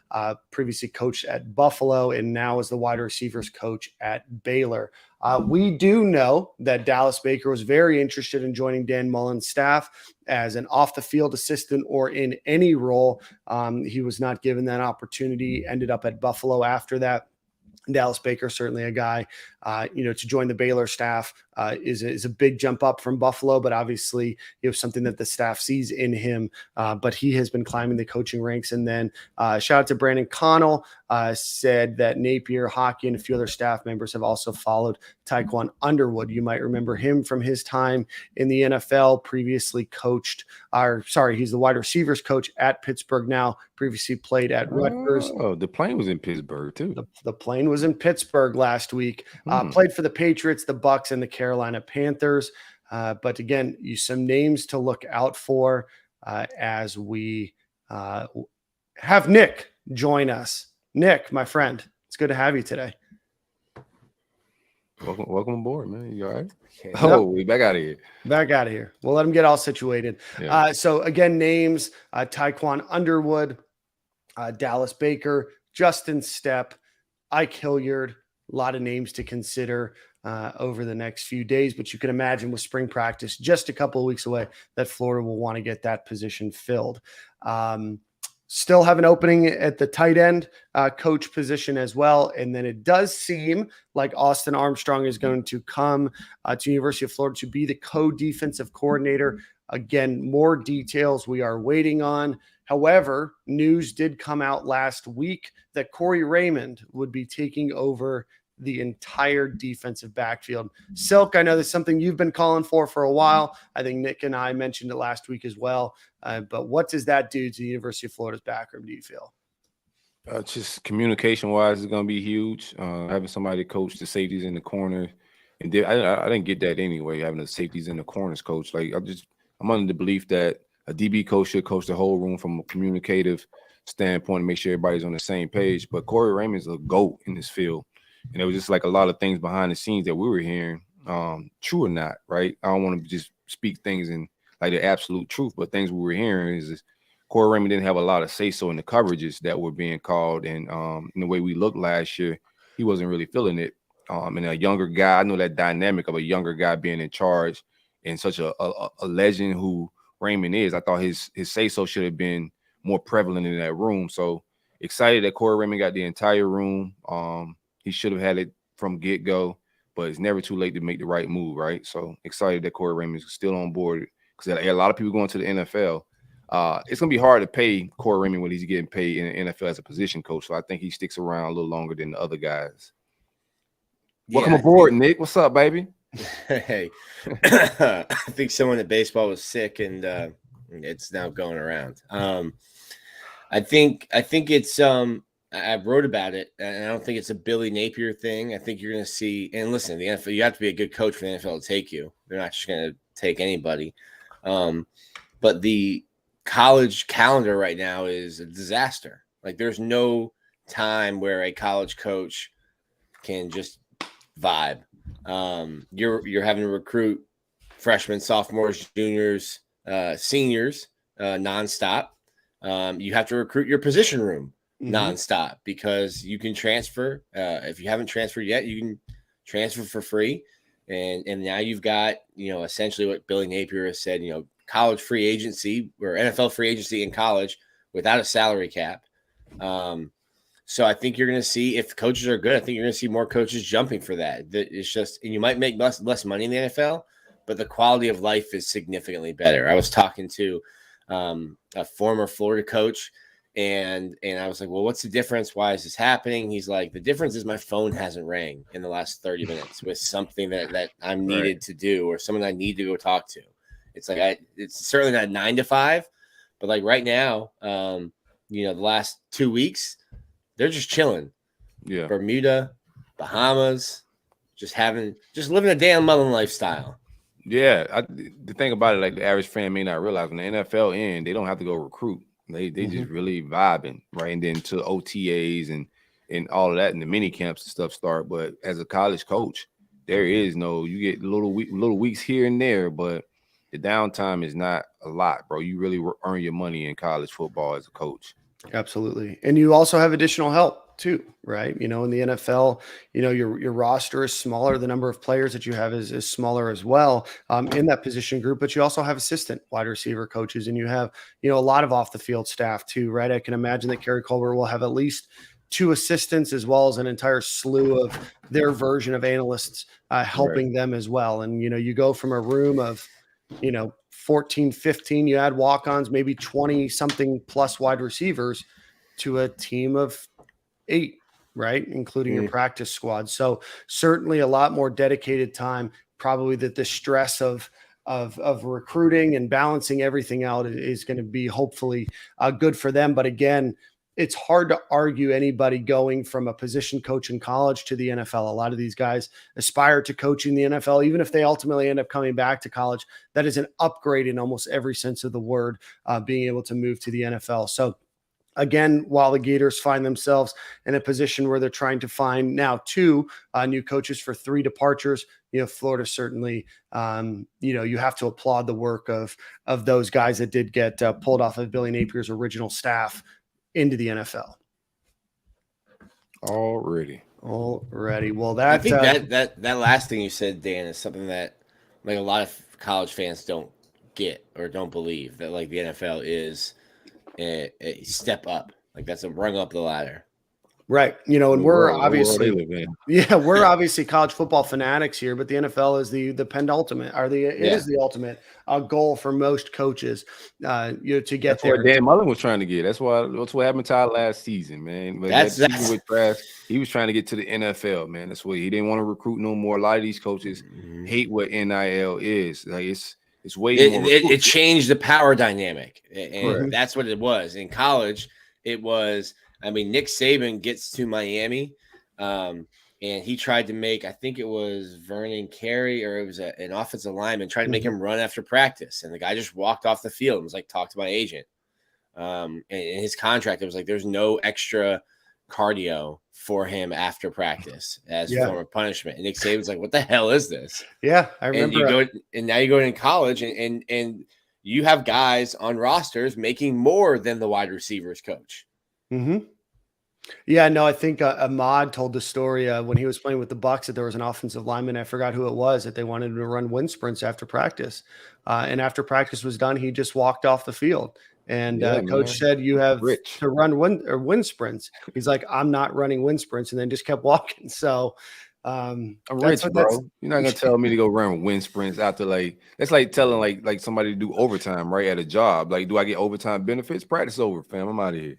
previously coached at Buffalo, and now is the wide receivers coach at Baylor. We do know that Dallas Baker was very interested in joining Dan Mullen's staff as an off-the-field assistant or in any role. He was not given that opportunity, ended up at Buffalo after that. Dallas Baker, certainly a guy, to join the Baylor staff is a big jump up from Buffalo, but obviously something that the staff sees in him. But he has been climbing the coaching ranks. And then shout out to Brandon Connell, said that Napier, Hockey, and a few other staff members have also followed Tyquan Underwood. You might remember him from his time in the NFL, previously he's the wide receivers coach at Pittsburgh now, previously played at Rutgers. Oh, the plane was in Pittsburgh too. The plane was in Pittsburgh last week. Played for the Patriots, the Bucks, and the Carolina Panthers. But again, some names to look out for as we have Nick join us. Nick, my friend, it's good to have you today. Welcome aboard, man. You all right? We back out of here. Back out of here. We'll let him get all situated. Yeah. So again, names: Tyquan Underwood, Dallas Baker, Justin Stepp, Ike Hilliard. A lot of names to consider over the next few days, but you can imagine with spring practice just a couple of weeks away that Florida will want to get that position filled. Still have an opening at the tight end coach position as well. And then it does seem like Austin Armstrong is going to come to University of Florida to be the co-defensive coordinator. Again, more details we are waiting on. However, news did come out last week that Corey Raymond would be taking over the entire defensive backfield. Silk, I know that's something you've been calling for a while. I think Nick and I mentioned it last week as well. But what does that do to the University of Florida's backroom, do you feel? Just communication-wise, is going to be huge. Having somebody coach the safeties in the corner, and I didn't get that anyway. Having the safeties in the corners coach, like I'm under the belief that a DB coach should coach the whole room from a communicative standpoint and make sure everybody's on the same page. But Corey Raymond is a GOAT in this field, and it was just like a lot of things behind the scenes that we were hearing, true or not, right? I don't want to just speak things in like the absolute truth, but things we were hearing is Corey Raymond didn't have a lot of say-so in the coverages that were being called. And in the way we looked last year, he wasn't really feeling it. And a younger guy, I know that dynamic of a younger guy being in charge and such a legend who Raymond is. I thought his say-so should have been more prevalent in that room. So excited that Corey Raymond got the entire room. He should have had it from get-go, but it's never too late to make the right move, right? So excited that Corey Raymond is still on board because a lot of people going to the NFL. It's going to be hard to pay Corey Raymond when he's getting paid in the NFL as a position coach. So I think he sticks around a little longer than the other guys. Yeah, welcome aboard, Nick. What's up, baby? Hey, I think someone at baseball was sick and it's now going around. I think it's I wrote about it, and I don't think it's a Billy Napier thing. I think you're going to see, and listen, the NFL, you have to be a good coach for the NFL to take you. They're not just going to take anybody. But the college calendar right now is a disaster. Like there's no time where a college coach can just vibe. You're having to recruit freshmen, sophomores, juniors, seniors nonstop. You have to recruit your position room nonstop because you can transfer. If you haven't transferred yet, you can transfer for free. And now you've got, essentially what Billy Napier has said, college free agency or NFL free agency in college without a salary cap. So I think you're going to see, if coaches are good, I think you're going to see more coaches jumping for that. It's just, and you might make less money in the NFL, but the quality of life is significantly better. I was talking to a former Florida coach, and I was like, well, what's the difference? Why is this happening? He's like, the difference is my phone hasn't rang in the last 30 minutes with something that I'm needed to do or someone I need to go talk to. It's like, it's certainly not 9 to 5, but like right now, the last 2 weeks, they're just chilling. Yeah. Bermuda, Bahamas, just living a Dan Mullen lifestyle. Yeah. The thing about it, like the average fan may not realize, when the NFL ends, they don't have to go recruit. They just really vibing, right? And then to OTAs and all of that, and the mini camps and stuff start. But as a college coach, there is you get little weeks here and there, but the downtime is not a lot, bro. You really earn your money in college football as a coach. Absolutely. And you also have additional help too, right? In the NFL, your roster is smaller. The number of players that you have is smaller as well in that position group, but you also have assistant wide receiver coaches, and you have, a lot of off the field staff too, right? I can imagine that Keary Colbert will have at least 2 assistants as well as an entire slew of their version of analysts helping them as well. And, you go from a room of, 14, 15, you add walk-ons, maybe 20 something plus wide receivers to a team of 8, right? Including your practice squad. So certainly a lot more dedicated time, probably that the stress of recruiting and balancing everything out is going to be hopefully good for them. But again, it's hard to argue anybody going from a position coach in college to the NFL. A lot of these guys aspire to coaching the NFL, even if they ultimately end up coming back to college. That is an upgrade in almost every sense of the word, being able to move to the NFL. So again, while the Gators find themselves in a position where they're trying to find now 2 new coaches for 3 departures, Florida certainly, you have to applaud the work of those guys that did get pulled off of Billy Napier's original staff into the NFL. Already. Well, I think that last thing you said, Dan, is something that like a lot of college fans don't get or don't believe, that like the NFL is a step up. Like that's a rung up the ladder. Right. You know, and The we're world they obviously, live in. we're obviously college football fanatics here, but the NFL is the penultimate, or it Yeah. is the ultimate goal for most coaches, to get That's there. what Dan Mullen was trying to get. That's what happened to our last season, man. But That's- that season with Trask, he was trying to get to the NFL, man. That's what he didn't want to recruit no more. A lot of these coaches hate what NIL is. Like it's way more. It changed the power dynamic, and Correct. that's what it was. In college, it was. I mean, Nick Saban gets to Miami, and he tried to make, I think it was Vernon Carey, or it was an offensive lineman, tried to make him run after practice, and the guy just walked off the field and was like, "Talk to my agent." And in his contract, it was like there's no extra cardio for him after practice as a form of punishment. And Nick Saban's like, "What the hell is this?" Yeah, I remember. And now you go in college, and you have guys on rosters making more than the wide receivers coach. Yeah, no, I think Ahmad told the story when he was playing with the Bucks that there was an offensive lineman, I forgot who it was, that they wanted him to run wind sprints after practice. And after practice was done, he just walked off the field. And coach said, "You have to run wind sprints." He's like, "I'm not running wind sprints," and then just kept walking. So I'm rich, bro. You're not gonna tell me to go run wind sprints after that's like telling like somebody to do overtime right at a job. Like, do I get overtime benefits? Practice over, fam. I'm out of here.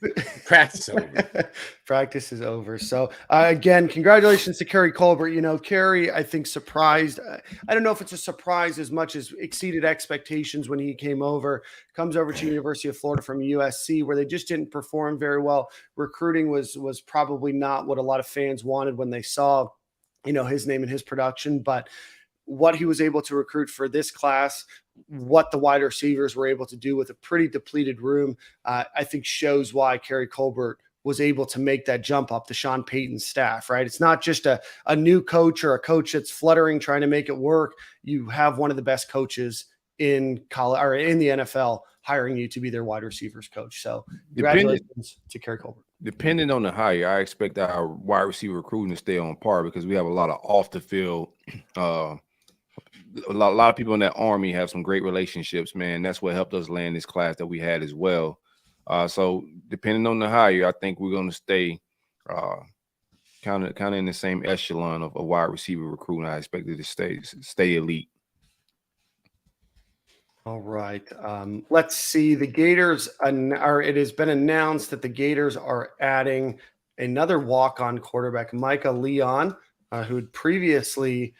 Practice over. Practice is over. So again, congratulations to Keary Colbert. You know, Keary, I think surprised. I don't know if it's a surprise as much as exceeded expectations when he came over. Comes over to University of Florida from USC, where they just didn't perform very well. Recruiting was probably not what a lot of fans wanted when they saw, his name and his production, but what he was able to recruit for this class, what the wide receivers were able to do with a pretty depleted room, I think shows why Keary Colbert was able to make that jump up to Sean Payton's staff, right? It's not just a new coach or a coach that's fluttering, trying to make it work. You have one of the best coaches in college or in the NFL hiring you to be their wide receivers coach. So congratulations to Keary Colbert. Depending on the hire, I expect our wide receiver recruiting to stay on par because we have a lot of off the field. A lot of people in that army have some great relationships, man. That's what helped us land this class that we had as well. So depending on the hire, I think we're going to stay kind of in the same echelon of a wide receiver recruiting. I expect it to stay elite. All right. Let's see. The Gators it has been announced that the Gators are adding another walk-on quarterback, Micah Leon, who had previously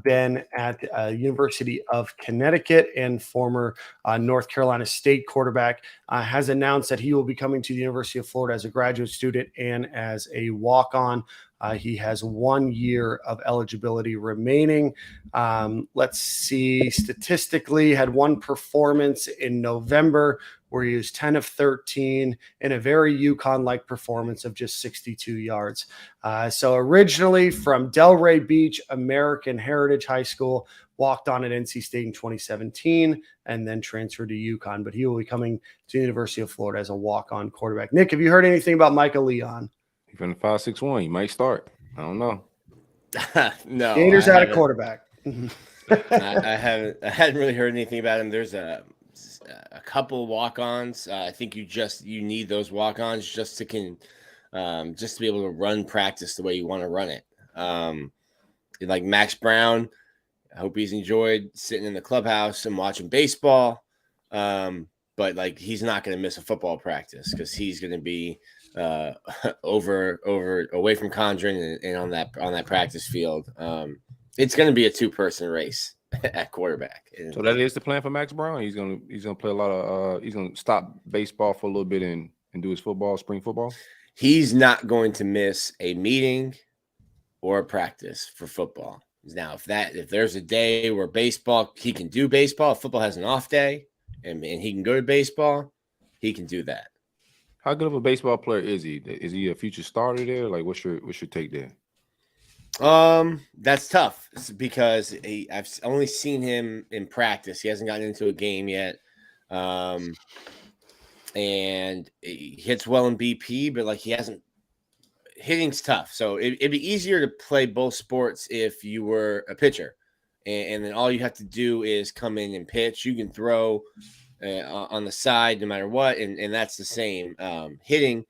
been at University of Connecticut and former North Carolina State quarterback, has announced that he will be coming to the University of Florida as a graduate student and as a walk-on. He has 1 year of eligibility remaining. Let's see. Statistically, had one performance in November where he was 10 of 13 in a very UConn-like performance of just 62 yards. So originally from Delray Beach American Heritage High School, walked on at NC State in 2017, and then transferred to UConn. But he will be coming to the University of Florida as a walk-on quarterback. Nick, have you heard anything about Micah Leon? From the 5-6-1, he might start. I don't know. No, Gators out of quarterback. I hadn't really heard anything about him. There's a couple walk-ons. I think you need those walk-ons just to be able to run practice the way you want to run it. Like Max Brown, I hope he's enjoyed sitting in the clubhouse and watching baseball. But like he's not going to miss a football practice because he's going to be away from Condren and on that practice field. It's going to be a 2-person race at quarterback. So that is the plan for Max Brown. He's gonna play a lot of. He's gonna stop baseball for a little bit and do his spring football. He's not going to miss a meeting or a practice for football. Now, if there's a day where he can do baseball. If football has an off day and he can go to baseball, he can do that. How good of a baseball player is he? Is he a future starter there? Like, what's your take there? That's tough because I've only seen him in practice. He hasn't gotten into a game yet. And he hits well in BP, but like he hasn't. Hitting's tough. So it'd be easier to play both sports if you were a pitcher, and then all you have to do is come in and pitch. You can throw on the side no matter what, and that's the same. Hitting,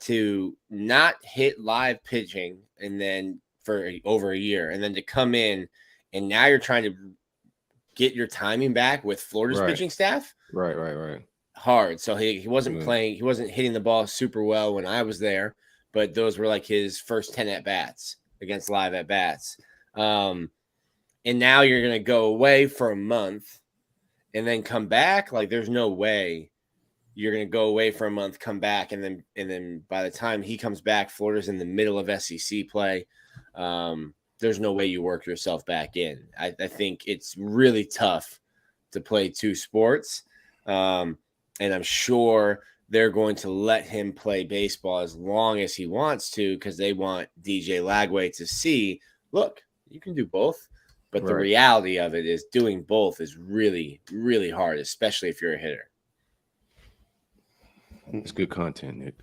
to not hit live pitching and then for over a year, and then to come in and now you're trying to get your timing back with Florida's pitching staff. Right. Hard. So he wasn't playing. He wasn't hitting the ball super well when I was there, but those were like his first 10 at-bats against live at-bats. And now you're going to go away for a month and then come back. Like, there's no way you're going to go away for a month, come back, and then by the time he comes back, Florida's in the middle of SEC play. There's no way you work yourself back in. I think it's really tough to play two sports. And I'm sure they're going to let him play baseball as long as he wants to, because they want DJ Lagway to see, look, you can do both. But the reality of it is doing both is really, really hard, especially if you're a hitter. It's good content, Nick.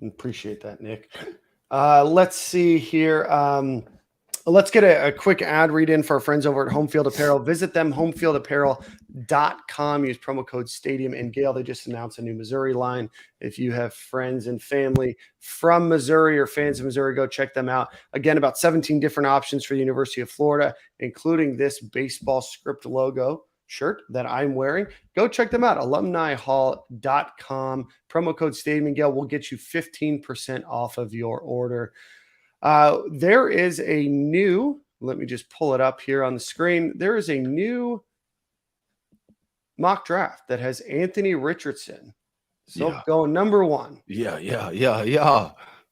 Appreciate that, Nick. Let's see here. Let's get a quick ad read in for our friends over at Home Field Apparel. Visit them, homefieldapparel.com. Use promo code Stadium and Gale. They just announced a new Missouri line. If you have friends and family from Missouri or fans of Missouri, go check them out. Again, about 17 different options for the University of Florida, including this baseball script logo shirt that I'm wearing. Go check them out, alumnihall.com. Promo code Stadium and Gale will get you 15% off of your order. There is a new, let me just pull it up here on the screen. There is a new mock draft that has Anthony Richardson. So going number one. Yeah.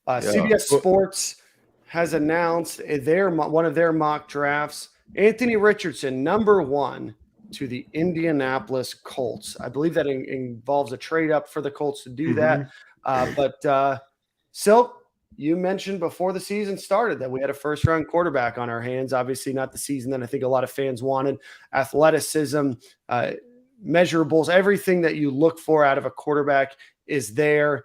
CBS Sports has announced one of their mock drafts. Anthony Richardson, number one to the Indianapolis Colts. I believe that involves a trade up for the Colts to do that. But Silk, you mentioned before the season started that we had a first-round quarterback on our hands. Obviously not the season that I think a lot of fans wanted. Athleticism, measurables, everything that you look for out of a quarterback is there.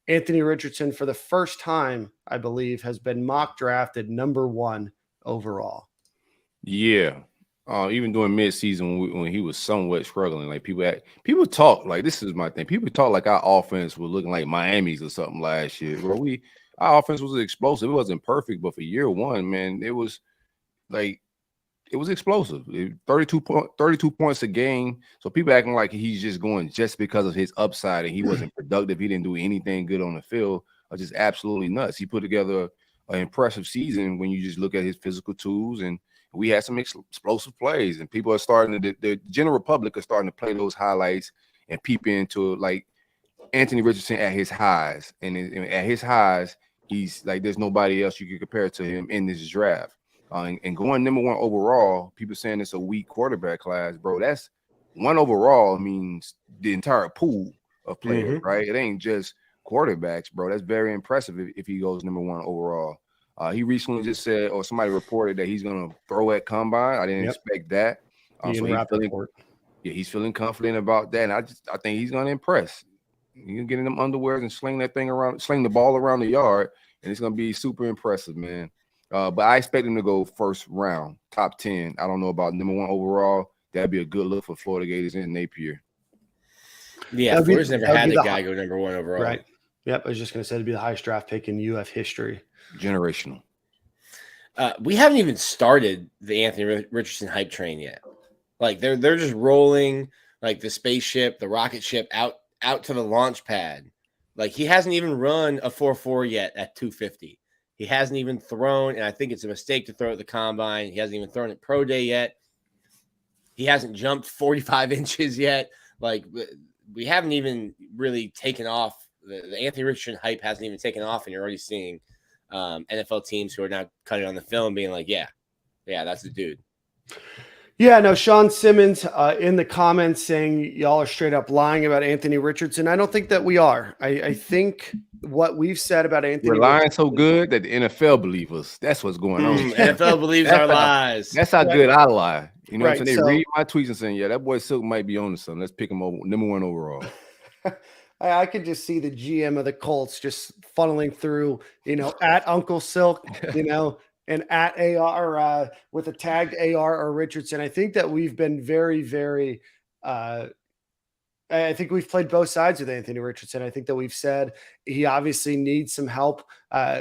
Anthony Richardson, for the first time, I believe, has been mock drafted number one overall. Yeah. Even during midseason when he was somewhat struggling, like people talk like, this is my thing. People talk like our offense was looking like Miami's or something last year. Bro, our offense was explosive. It wasn't perfect, but for year one, man, it was explosive. 32 points a game. So people acting like he's just going just because of his upside and he wasn't productive. He didn't do anything good on the field. Are just absolutely nuts. He put together an impressive season when you just look at his physical tools, and we had some explosive plays, and people are starting to, the general public are starting to play those highlights and peep into like Anthony Richardson at his highs. And at his highs, he's like, there's nobody else you can compare to him in this draft. And going number one overall, people saying it's a weak quarterback class, bro. That's one overall means the entire pool of players, right? It ain't just quarterbacks, bro. That's very impressive if he goes number one overall. He recently just said, or somebody reported that he's going to throw at combine. I didn't expect that. He's feeling confident about that. And I think he's going to impress. You can get in them underwears and sling the ball around the yard, and it's going to be super impressive, man. But I expect him to go first round, top 10. I don't know about number one overall. That'd be a good look for Florida Gators and Napier. Yeah, Florida's never had a guy go number one overall. Right. Yep. I was just going to say it'd be the highest draft pick in UF history. Generational. We haven't even started the Anthony Richardson hype train yet. Like they're just rolling like the spaceship, the rocket ship out to the launch pad. Like he hasn't even run a 4.4 yet at 250. He hasn't even thrown, and I think it's a mistake to throw at the combine. He hasn't even thrown at pro day yet. He hasn't jumped 45 inches yet. Like we haven't even really taken off. The Anthony Richardson hype hasn't even taken off, and you're already seeing NFL teams who are now cutting on the film being like, yeah, that's the dude. Yeah, no, Sean Simmons in the comments saying y'all are straight up lying about Anthony Richardson. I don't think that we are. I think what we've said about Anthony We're lying so good that the NFL believes us. That's what's going on. NFL believes our lies. That's how good I lie. You know what I'm saying? They read my tweets and saying, yeah, that boy Silk might be on to something. Let's pick him over number one overall. I could just see the GM of the Colts just funneling through, at Uncle Silk, and at AR with a tagged AR or Richardson. I think that we've been very, very I think we've played both sides with Anthony Richardson. I think that we've said he obviously needs some help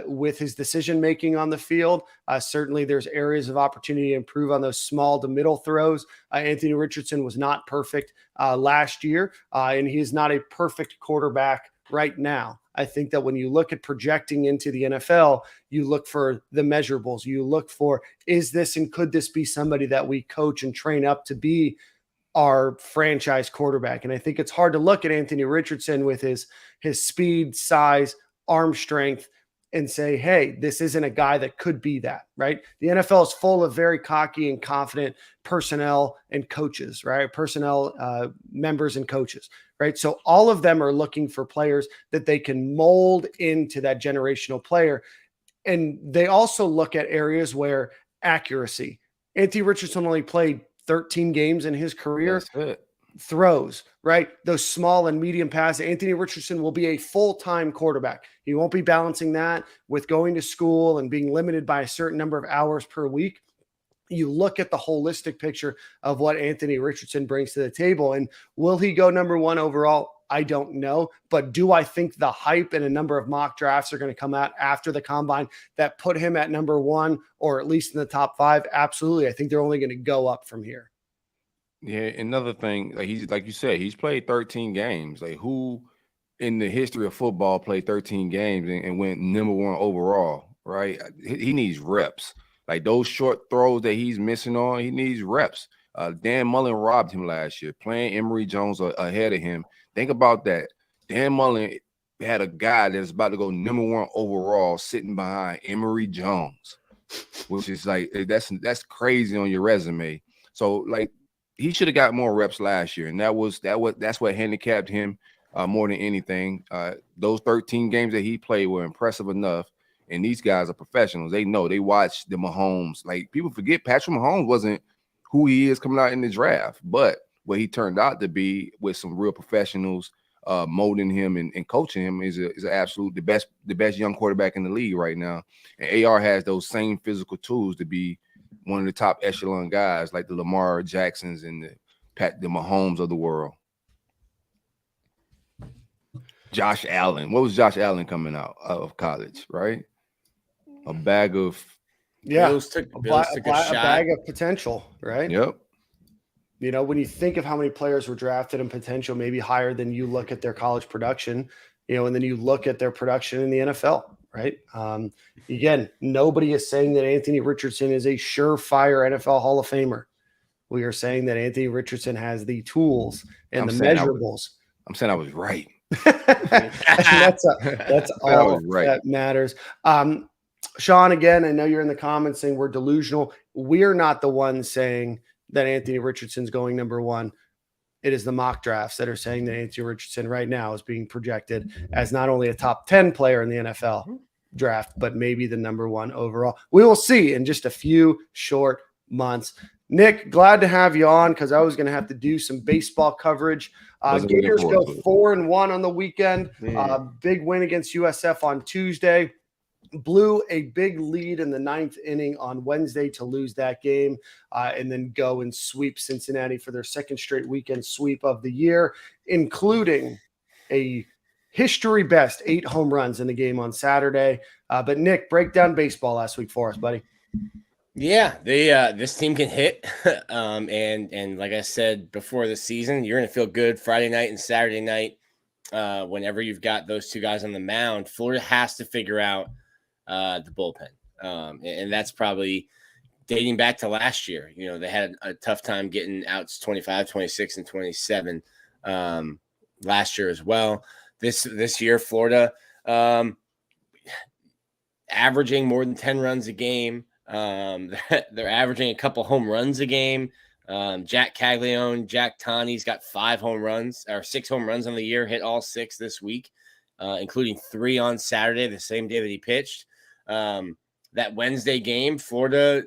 with his decision-making on the field. Certainly there's areas of opportunity to improve on those small to middle throws. Anthony Richardson was not perfect last year, and he is not a perfect quarterback right now. I think that when you look at projecting into the NFL, you look for the measurables. You look for, is this and could this be somebody that we coach and train up to be our franchise quarterback? And I think it's hard to look at Anthony Richardson with his speed, size, arm strength and say, hey, this isn't a guy that could be that, right? The NFL is full of very cocky and confident personnel and coaches, right? Personnel members and coaches, right? So all of them are looking for players that they can mold into that generational player. And they also look at areas where accuracy. Anthony Richardson only played 13 games in his career. Throws, right? Those small and medium passes. Anthony Richardson will be a full-time quarterback. He won't be balancing that with going to school and being limited by a certain number of hours per week. You look at the holistic picture of what Anthony Richardson brings to the table. And will he go number 1 overall? I don't know. But do I think the hype and a number of mock drafts are going to come out after the combine that put him at number 1 or at least in the top 5? Absolutely. I think they're only going to go up from here. Yeah, another thing, like you said, he's played 13 games. Like, who in the history of football played 13 games and went number 1 overall, right? He needs reps. Like, those short throws that he's missing on, he needs reps. Dan Mullen robbed him last year, playing Emory Jones ahead of him. Think about that. Dan Mullen had a guy that's about to go number 1 overall sitting behind Emory Jones, which is like, that's crazy on your resume. So, like, he should have got more reps last year, and that's what handicapped him more than anything. Those 13 games that he played were impressive enough, and these guys are professionals. They know. They watch the Mahomes. Like, people forget Patrick Mahomes wasn't who he is coming out in the draft, but what he turned out to be with some real professionals molding him and coaching him is absolute the best young quarterback in the league right now. And AR has those same physical tools to be one of the top echelon guys, like the Lamar Jacksons and the Mahomes of the world. Josh Allen. What was Josh Allen coming out of college, right? A bag of Bills took a bag of potential, right? Yep. You know, when you think of how many players were drafted in potential, maybe higher than you look at their college production, you know, and then you look at their production in the NFL. Right. Again, nobody is saying that Anthony Richardson is a surefire NFL Hall of Famer. We are saying that Anthony Richardson has the tools and the measurables. I'm saying I was right. that's all that matters. Sean, again, I know you're in the comments saying we're delusional. We're not the ones saying that Anthony Richardson's going number 1. It is the mock drafts that are saying that Anthony Richardson right now is being projected as not only a top 10 player in the NFL draft, but maybe the number 1 overall. We will see in just a few short months. Nick, glad to have you on because I was going to have to do some baseball coverage. Gators go 4-1 on the weekend. Big win against USF on Tuesday. Blew a big lead in the 9th inning on Wednesday to lose that game and then go and sweep Cincinnati for their 2nd straight weekend sweep of the year, including a history best 8 home runs in the game on Saturday. But Nick, break down baseball last week for us, buddy. Yeah, this team can hit. And like I said before the season, you're going to feel good Friday night and Saturday night whenever you've got those 2 guys on the mound. Florida has to figure out the bullpen. And that's probably dating back to last year. You know, they had a tough time getting outs 25, 26, and 27 last year as well. This year, Florida averaging more than 10 runs a game. They're averaging a couple home runs a game. Jack Caglione, Jack Toney's got 5 home runs or 6 home runs on the year, hit all 6 this week, including 3 on Saturday, the same day that he pitched. That Wednesday game, Florida,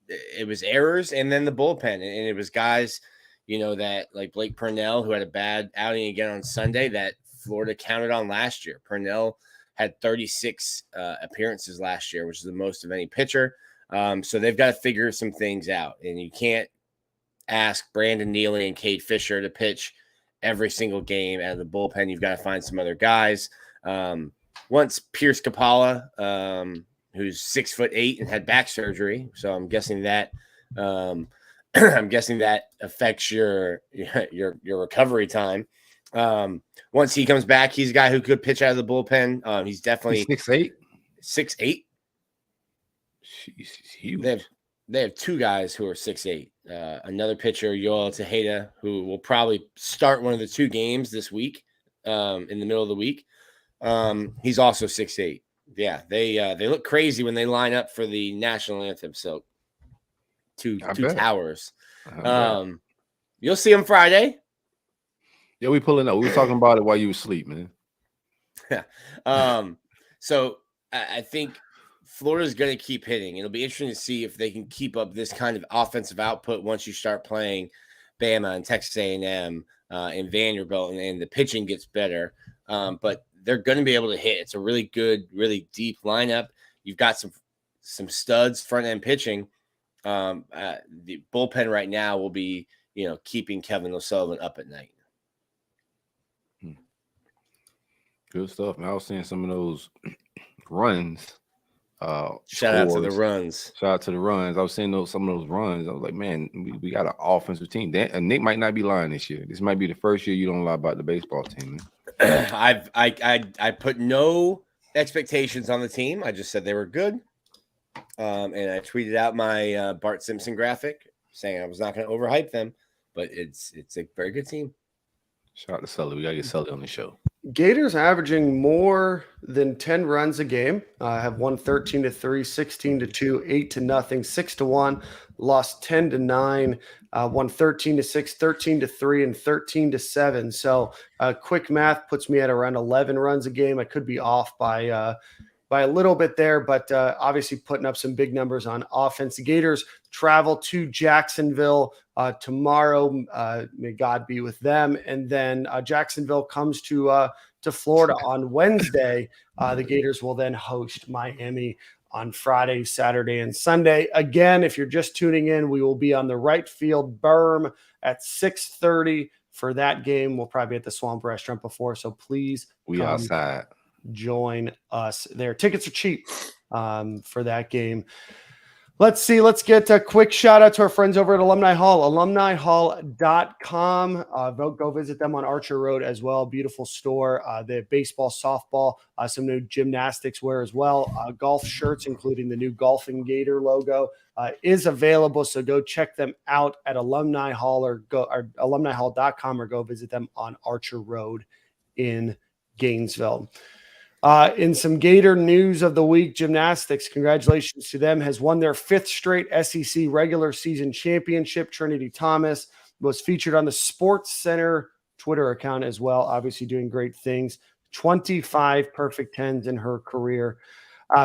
it was errors and then the bullpen. And it was guys, you know, that like Blake Purnell, who had a bad outing again on Sunday that Florida counted on last year. Purnell had 36 appearances last year, which is the most of any pitcher. So they've got to figure some things out. And you can't ask Brandon Neely and Cade Fisher to pitch every single game out of the bullpen. You've got to find some other guys. Once Pierce Capala, who's 6'8" and had back surgery, so I'm guessing that affects your recovery time. Once he comes back, he's a guy who could pitch out of the bullpen. He's definitely 6'8". 6'8". He's huge. They have two guys who are 6'8". Another pitcher, Yoel Tejeda, who will probably start one of the two games this week, in the middle of the week. He's also 6'8". Yeah, they look crazy when they line up for the national anthem. So two towers. You'll see them Friday. Yeah, we pulling up. We were talking about it while you were asleep, man. So I think Florida's going to keep hitting. It'll be interesting to see if they can keep up this kind of offensive output once you start playing Bama and Texas A&M and Vanderbilt, and the pitching gets better. But they're going to be able to hit. It's a really good, really deep lineup. You've got some studs front end pitching. The bullpen right now will be, keeping Kevin O'Sullivan up at night. Good stuff, man. I was seeing some of those runs. Shout out to the runs. Shout out to the runs. I was seeing some of those runs. I was like, man, we got an offensive team. Nick might not be lying this year. This might be the first year you don't lie about the baseball team, man. I put no expectations on the team. I just said they were good. And I tweeted out my Bart Simpson graphic saying I was not going to overhype them, but it's a very good team. Shout out to Sully. We got to get Sully on the show. Gators averaging more than 10 runs a game. Have won 13-3, 16-2, 8-0, 6-1, lost 10-9, won 13-6, 13-3, and 13-7. So quick math puts me at around 11 runs a game. I could be off by a little bit there, but obviously putting up some big numbers on offense. The Gators travel to Jacksonville tomorrow. May God be with them. And then Jacksonville comes to Florida on Wednesday. The Gators will then host Miami on Friday, Saturday, and Sunday. Again, if you're just tuning in, we will be on the right field berm at 6:30 for that game. We'll probably be at the Swamp Restaurant before, so please we outside. Join us there. Tickets are cheap for that game. Let's get a quick shout out to our friends over at Alumni Hall, alumnihall.com. Go visit them on Archer Road as well. Beautiful store. They have baseball, softball, some new gymnastics wear as well. Golf shirts, including the new Golfing Gator logo, is available. So go check them out at Alumni Hall or alumnihall.com, or go visit them on Archer Road in Gainesville. In some Gator news of the week, gymnastics, congratulations to them, has won their 5th straight SEC regular season championship. Trinity Thomas was featured on the Sports Center Twitter account as well, obviously doing great things. 25 perfect 10s in her career.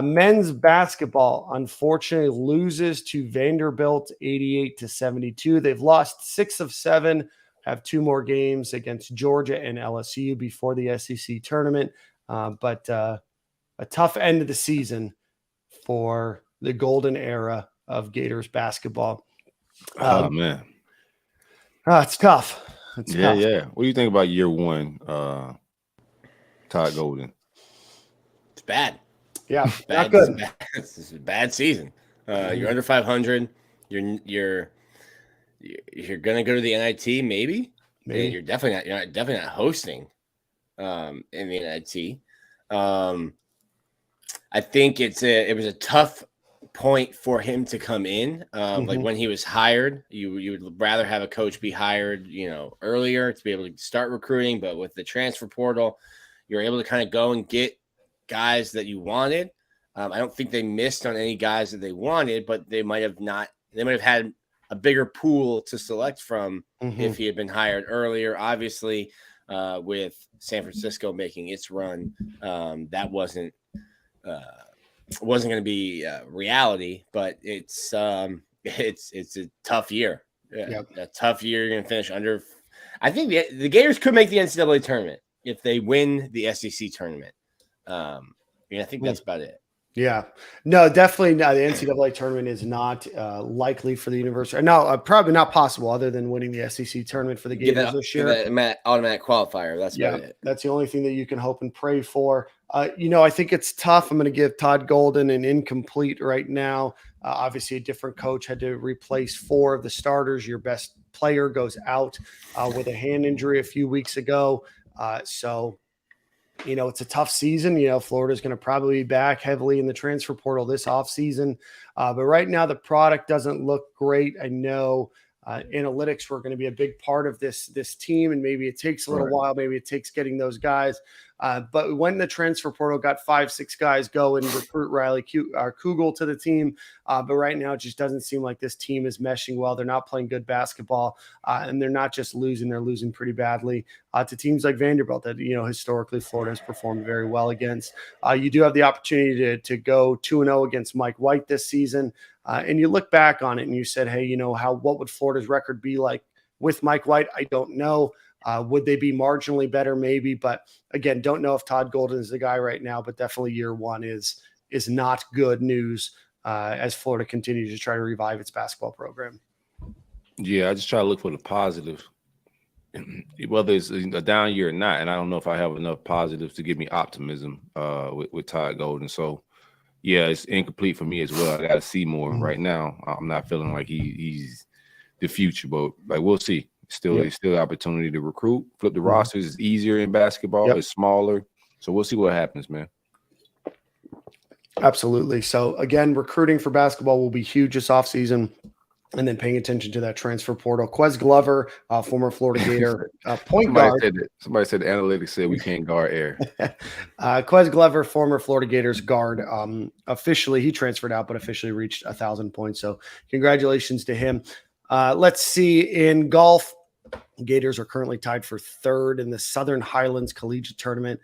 Men's basketball, unfortunately, loses to Vanderbilt 88-72. They've lost 6 of 7, have 2 more games against Georgia and LSU before the SEC tournament. But a tough end of the season for the golden era of Gators basketball. Oh, man. It's tough. It's tough. Yeah. What do you think about year one, Todd Golden? It's bad. Yeah, bad, not good. It's a bad season. You're under 500. You're gonna go to the NIT, maybe. You're definitely not hosting in the NIT. I think it was a tough point for him to come in. Like when he was hired, you would rather have a coach be hired, earlier to be able to start recruiting. But with the transfer portal, you're able to kind of go and get guys that you wanted. I don't think they missed on any guys that they wanted, but they might have had a bigger pool to select from if he had been hired earlier. Obviously, with San Francisco making its run, that wasn't going to be reality. But it's a tough year. A tough year. You're going to finish under. I think the Gators could make the NCAA tournament if they win the SEC tournament. I think that's about it. Yeah, no, definitely not. The NCAA tournament is not likely for the university. No, probably not possible other than winning the SEC tournament for the Gators this year. That automatic qualifier. That's about it. That's the only thing that you can hope and pray for. I think it's tough. I'm going to give Todd Golden an incomplete right now. Obviously, a different coach had to replace 4 of the starters. Your best player goes out with a hand injury a few weeks ago. So it's a tough season. Florida's going to probably be back heavily in the transfer portal this offseason. But right now, the product doesn't look great. I know analytics were going to be a big part of this team, and maybe it takes a little while. Maybe it takes getting those guys. But when the transfer portal got 5-6 guys go and recruit Riley Kugel to the team. But right now, it just doesn't seem like this team is meshing well. They're not playing good basketball, and they're not just losing. They're losing pretty badly to teams like Vanderbilt that, historically Florida has performed very well against. You do have the opportunity to go 2-0 against Mike White this season. And you look back on it and you said, hey, what would Florida's record be like with Mike White? I don't know. Would they be marginally better? Maybe. But again, don't know if Todd Golden is the guy right now, but definitely year one is not good news as Florida continues to try to revive its basketball program. Yeah, I just try to look for the positives, whether it's a down year or not. And I don't know if I have enough positives to give me optimism with Todd Golden. So, yeah, it's incomplete for me as well. I got to see more right now. I'm not feeling like he's the future, but we'll see. Still opportunity to recruit. Flip the rosters is easier in basketball. It's smaller. So we'll see what happens, man. Absolutely. So, again, recruiting for basketball will be huge this offseason. And then paying attention to that transfer portal. Quez Glover, former Florida Gator, point guard. Somebody said the analytics said we can't guard air. Quez Glover, former Florida Gators guard. Officially, he transferred out, but officially reached 1,000 points. So congratulations to him. Let's see. In golf, Gators are currently tied for 3rd in the Southern Highlands Collegiate Tournament.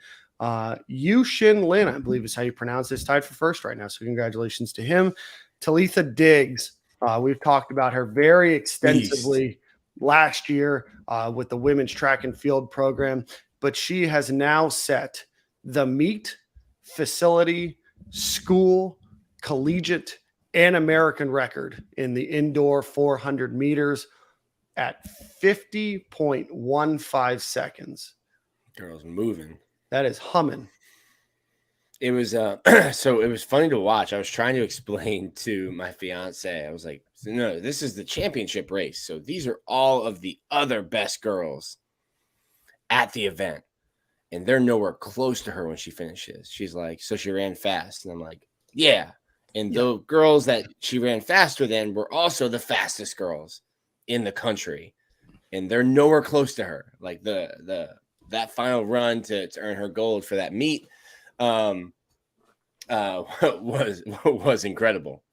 Yu Shin Lin, I believe is how you pronounce this, tied for 1st right now. So congratulations to him. Talitha Diggs. We've talked about her very extensively last year with the women's track and field program, but she has now set the meet, facility, school, collegiate, and American record in the indoor 400 meters at 50.15 seconds. Girl's moving. That is humming. It was so it was funny to watch. I was trying to explain to my fiance. I was like, no, this is the championship race. So these are all of the other best girls at the event. And they're nowhere close to her when she finishes. She's like, so she ran fast. And I'm like, yeah. And the girls that she ran faster than were also the fastest girls in the country. And they're nowhere close to her. Like that final run to earn her gold for that meet was incredible.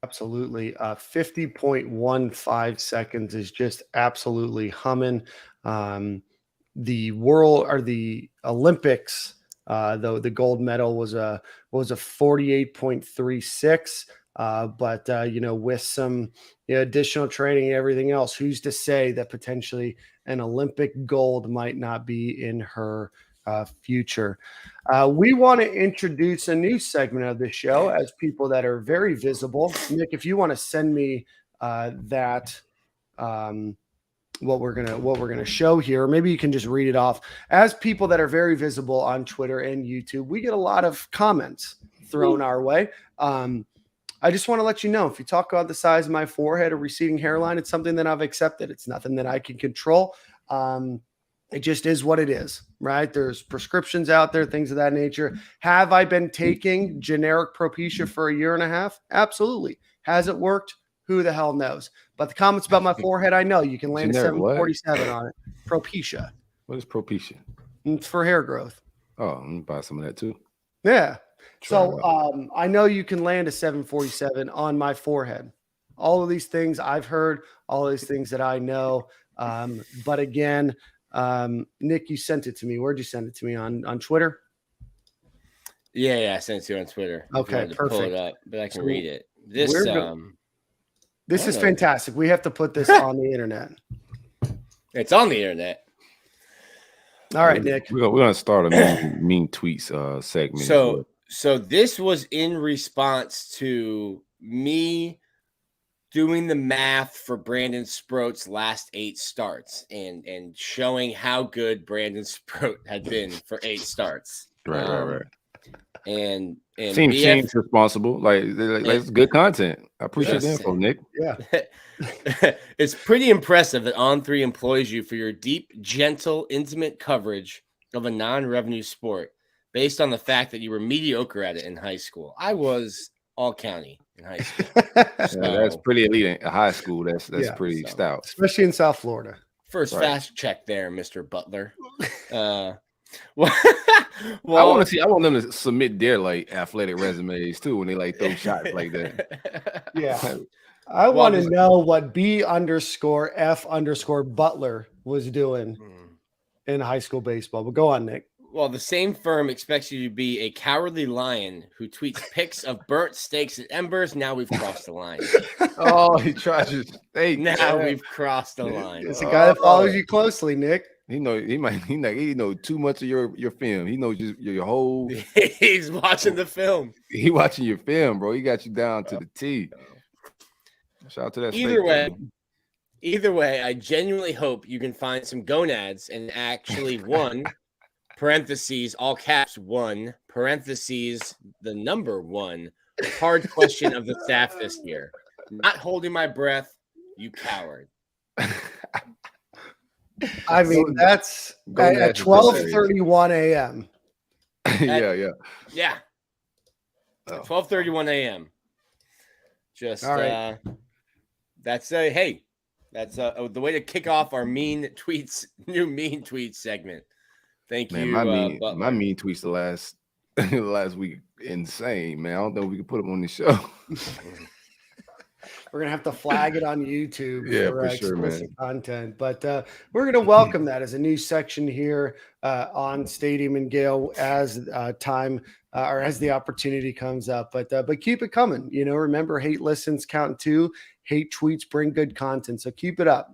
Absolutely. 50.15 seconds is just absolutely humming. The world or the Olympics, though the gold medal was a 48.36. But with some additional training and everything else, who's to say that potentially an Olympic gold might not be in her future. We want to introduce a new segment of the show as people that are very visible. Nick, if you want to send me what we're gonna show here, maybe you can just read it off. As people that are very visible on Twitter and YouTube, we get a lot of comments thrown our way. I just want to let you know, if you talk about the size of my forehead or receding hairline, it's something that I've accepted. It's nothing that I can control. It just is what it is, right? There's prescriptions out there, things of that nature. Have I been taking generic Propecia for a year and a half? Absolutely. Has it worked? Who the hell knows? But the comments about my forehead, I know you can land Generic a 747 on it. Propecia. What is Propecia? It's for hair growth. Oh, I'm gonna buy some of that too. Yeah. So I know you can land a 747 on my forehead. All of these things I've heard, all of these things that I know. But again, Nick, you sent it to me. Where'd you send it to me? On Twitter? Yeah, I sent it to you on Twitter. Okay, perfect. Pull it up, but I can read it. This is fantastic. We have to put this on the internet. It's on the internet. All right, Nick. We're gonna start a mean tweets segment. So this was in response to me doing the math for Brandon Sproat's last 8 starts and showing how good Brandon Sproat had been for 8 starts. Right. And seems responsible. Like it's good content. I appreciate the info, Nick. Yeah. It's pretty impressive that On3 employs you for your deep, gentle, intimate coverage of a non-revenue sport based on the fact that you were mediocre at it in high school. I was all county in high school. So, that's pretty elite in high school. That's pretty stout. Especially in South Florida. First fast check there, Mr. Butler. Well, I want them to submit their like athletic resumes too when they like throw shots like that. Yeah. I want to know what B_F_Butler was doing in high school baseball. But go on, Nick. Well, the same firm expects you to be a cowardly lion who tweets pics of burnt steaks and embers. Now we've crossed the line. Oh, he tries to steak. Now we've crossed the line. It's a guy that follows you closely, Nick. He know too much of your film. He knows your whole. He's watching the film. He watching your film, bro. He got you down to the T. Shout out to that. Either way, I genuinely hope you can find some gonads and actually one. Parentheses, all caps, 1, parentheses, the number 1, hard question of the staff this year. Not holding my breath, you coward. I mean, that's at 12:31 a.m. Yeah. 12:31 a.m. Just, all right. That's the way to kick off our mean tweets segment. Thank you. My mean tweets the last week insane, man. I don't know if we can put them on the show. We're gonna have to flag it on YouTube for explicit sure, content, but we're gonna welcome that as a new section here on Stadium and Gale as time or as the opportunity comes up. But keep it coming. Remember, hate listens count too. Hate tweets bring good content, so keep it up.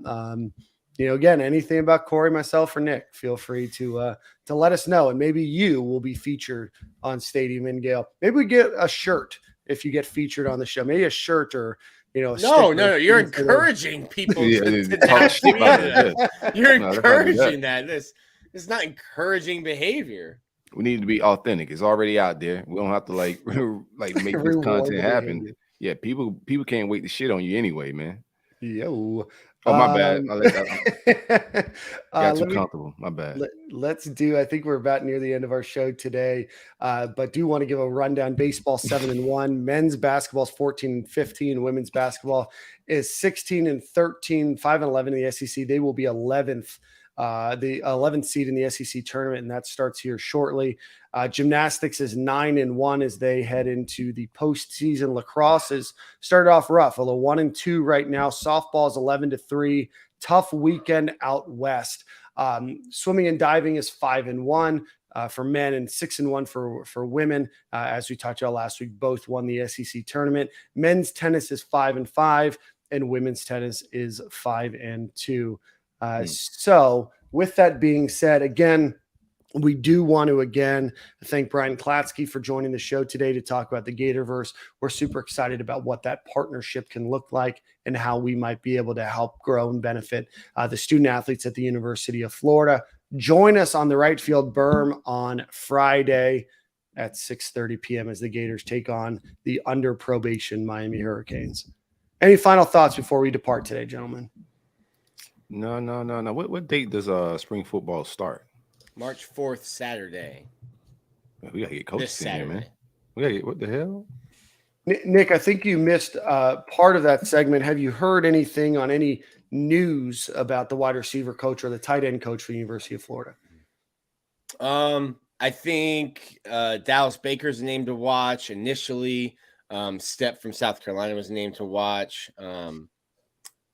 Again, anything about Corey, myself, or Nick, feel free to let us know, and maybe you will be featured on Stadium and Gale. Maybe we get a shirt if you get featured on the show. Maybe a shirt or No, you're encouraging people to talk shit about it. You're encouraging that. This is not encouraging behavior. We need to be authentic. It's already out there. We don't have to like make this content happen. Yeah, people can't wait to shit on you anyway, man. Yo. Oh, my bad. Got too comfortable. My bad. Let's do. I think we're about near the end of our show today, but do want to give a rundown. Baseball 7-1, men's basketball is 14-15, women's basketball is 16-13, 5-11 in the SEC. They will be 11th. The 11th seed in the SEC tournament, and that starts here shortly. Gymnastics is 9-1 as they head into the postseason. Lacrosse has started off rough, although 1-2 right now. Softball is 11-3. Tough weekend out west. Swimming and diving is 5-1 for men and 6-1 for women. As we talked about last week, both won the SEC tournament. Men's tennis is 5-5, and women's tennis is 5-2. So with that being said, again, we do want to thank Brian Klatsky for joining the show today to talk about the Gatorverse. We're super excited about what that partnership can look like and how we might be able to help grow and benefit the student athletes at the University of Florida. Join us on the right field berm on Friday at 6:30 p.m. as the Gators take on the under probation Miami Hurricanes. Any final thoughts before we depart today, gentlemen? No. What date does spring football start? March 4th, Saturday. We gotta get coaches in here, man. Saturday. We gotta get what the hell? Nick, I think you missed part of that segment. Have you heard anything on any news about the wide receiver coach or the tight end coach for the University of Florida? I think Dallas Baker's a name to watch initially. Step from South Carolina was a name to watch.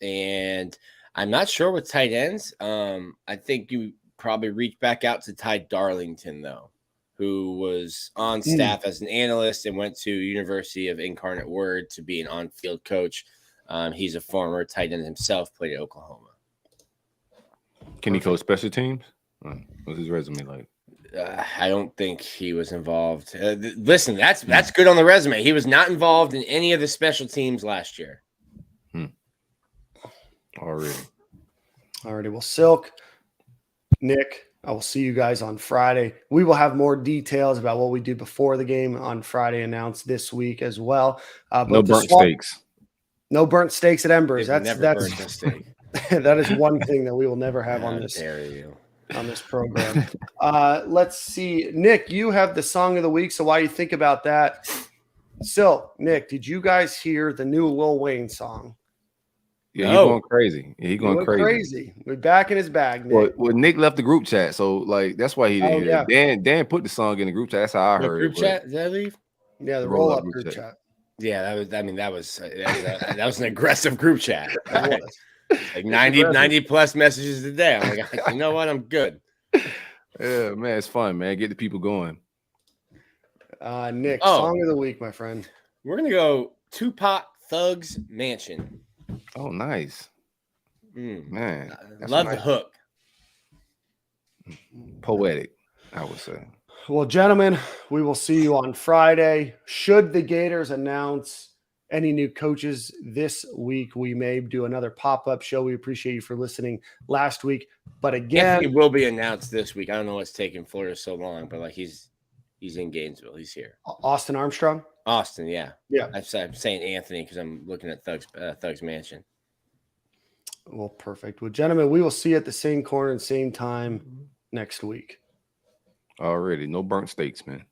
And I'm not sure with tight ends. I think you probably reach back out to Ty Darlington, though, who was on staff as an analyst and went to University of Incarnate Word to be an on-field coach. He's a former tight end himself, played at Oklahoma. Can he coach special teams? What's his resume like? I don't think he was involved. Listen, that's good on the resume. He was not involved in any of the special teams last year. Already. Well, Silk, Nick, I will see you guys on Friday. We will have more details about what we do before the game on Friday announced this week as well. No burnt steaks. No burnt steaks at Embers. They've That's never burnt a steak. that is one thing that we will never have on this program. Let's see. Nick, you have the song of the week. So while you think about that, Nick, did you guys hear the new Lil Wayne song? Yeah, he's going crazy. Yeah, he's going crazy. We're back in his bag, Nick. Well, Nick left the group chat, so like that's why he didn't hear it. Dan put the song in the group chat. That's how I heard group it. Chat? Did that leave? Yeah, the roll up group chat. Yeah, that was an aggressive group chat. Right. Like 90 plus messages a day. I'm like, you know what? I'm good. Yeah, man, it's fun, man. Get the people going. Nick, song of the week, my friend. We're gonna go Tupac Thug's Mansion. Oh, nice. Man. Love the hook. Poetic, I would say. Well, gentlemen, we will see you on Friday. Should the Gators announce any new coaches this week, we may do another pop-up show. We appreciate you for listening last week. But again, it will be announced this week. I don't know what's taking Florida so long, but like he's in Gainesville. He's here. Austin Armstrong? Austin, yeah. Yeah. I'm saying Anthony because I'm looking at Thug's Mansion. Well, perfect. Well, gentlemen, we will see you at the same corner and same time next week. Already. No burnt steaks, man.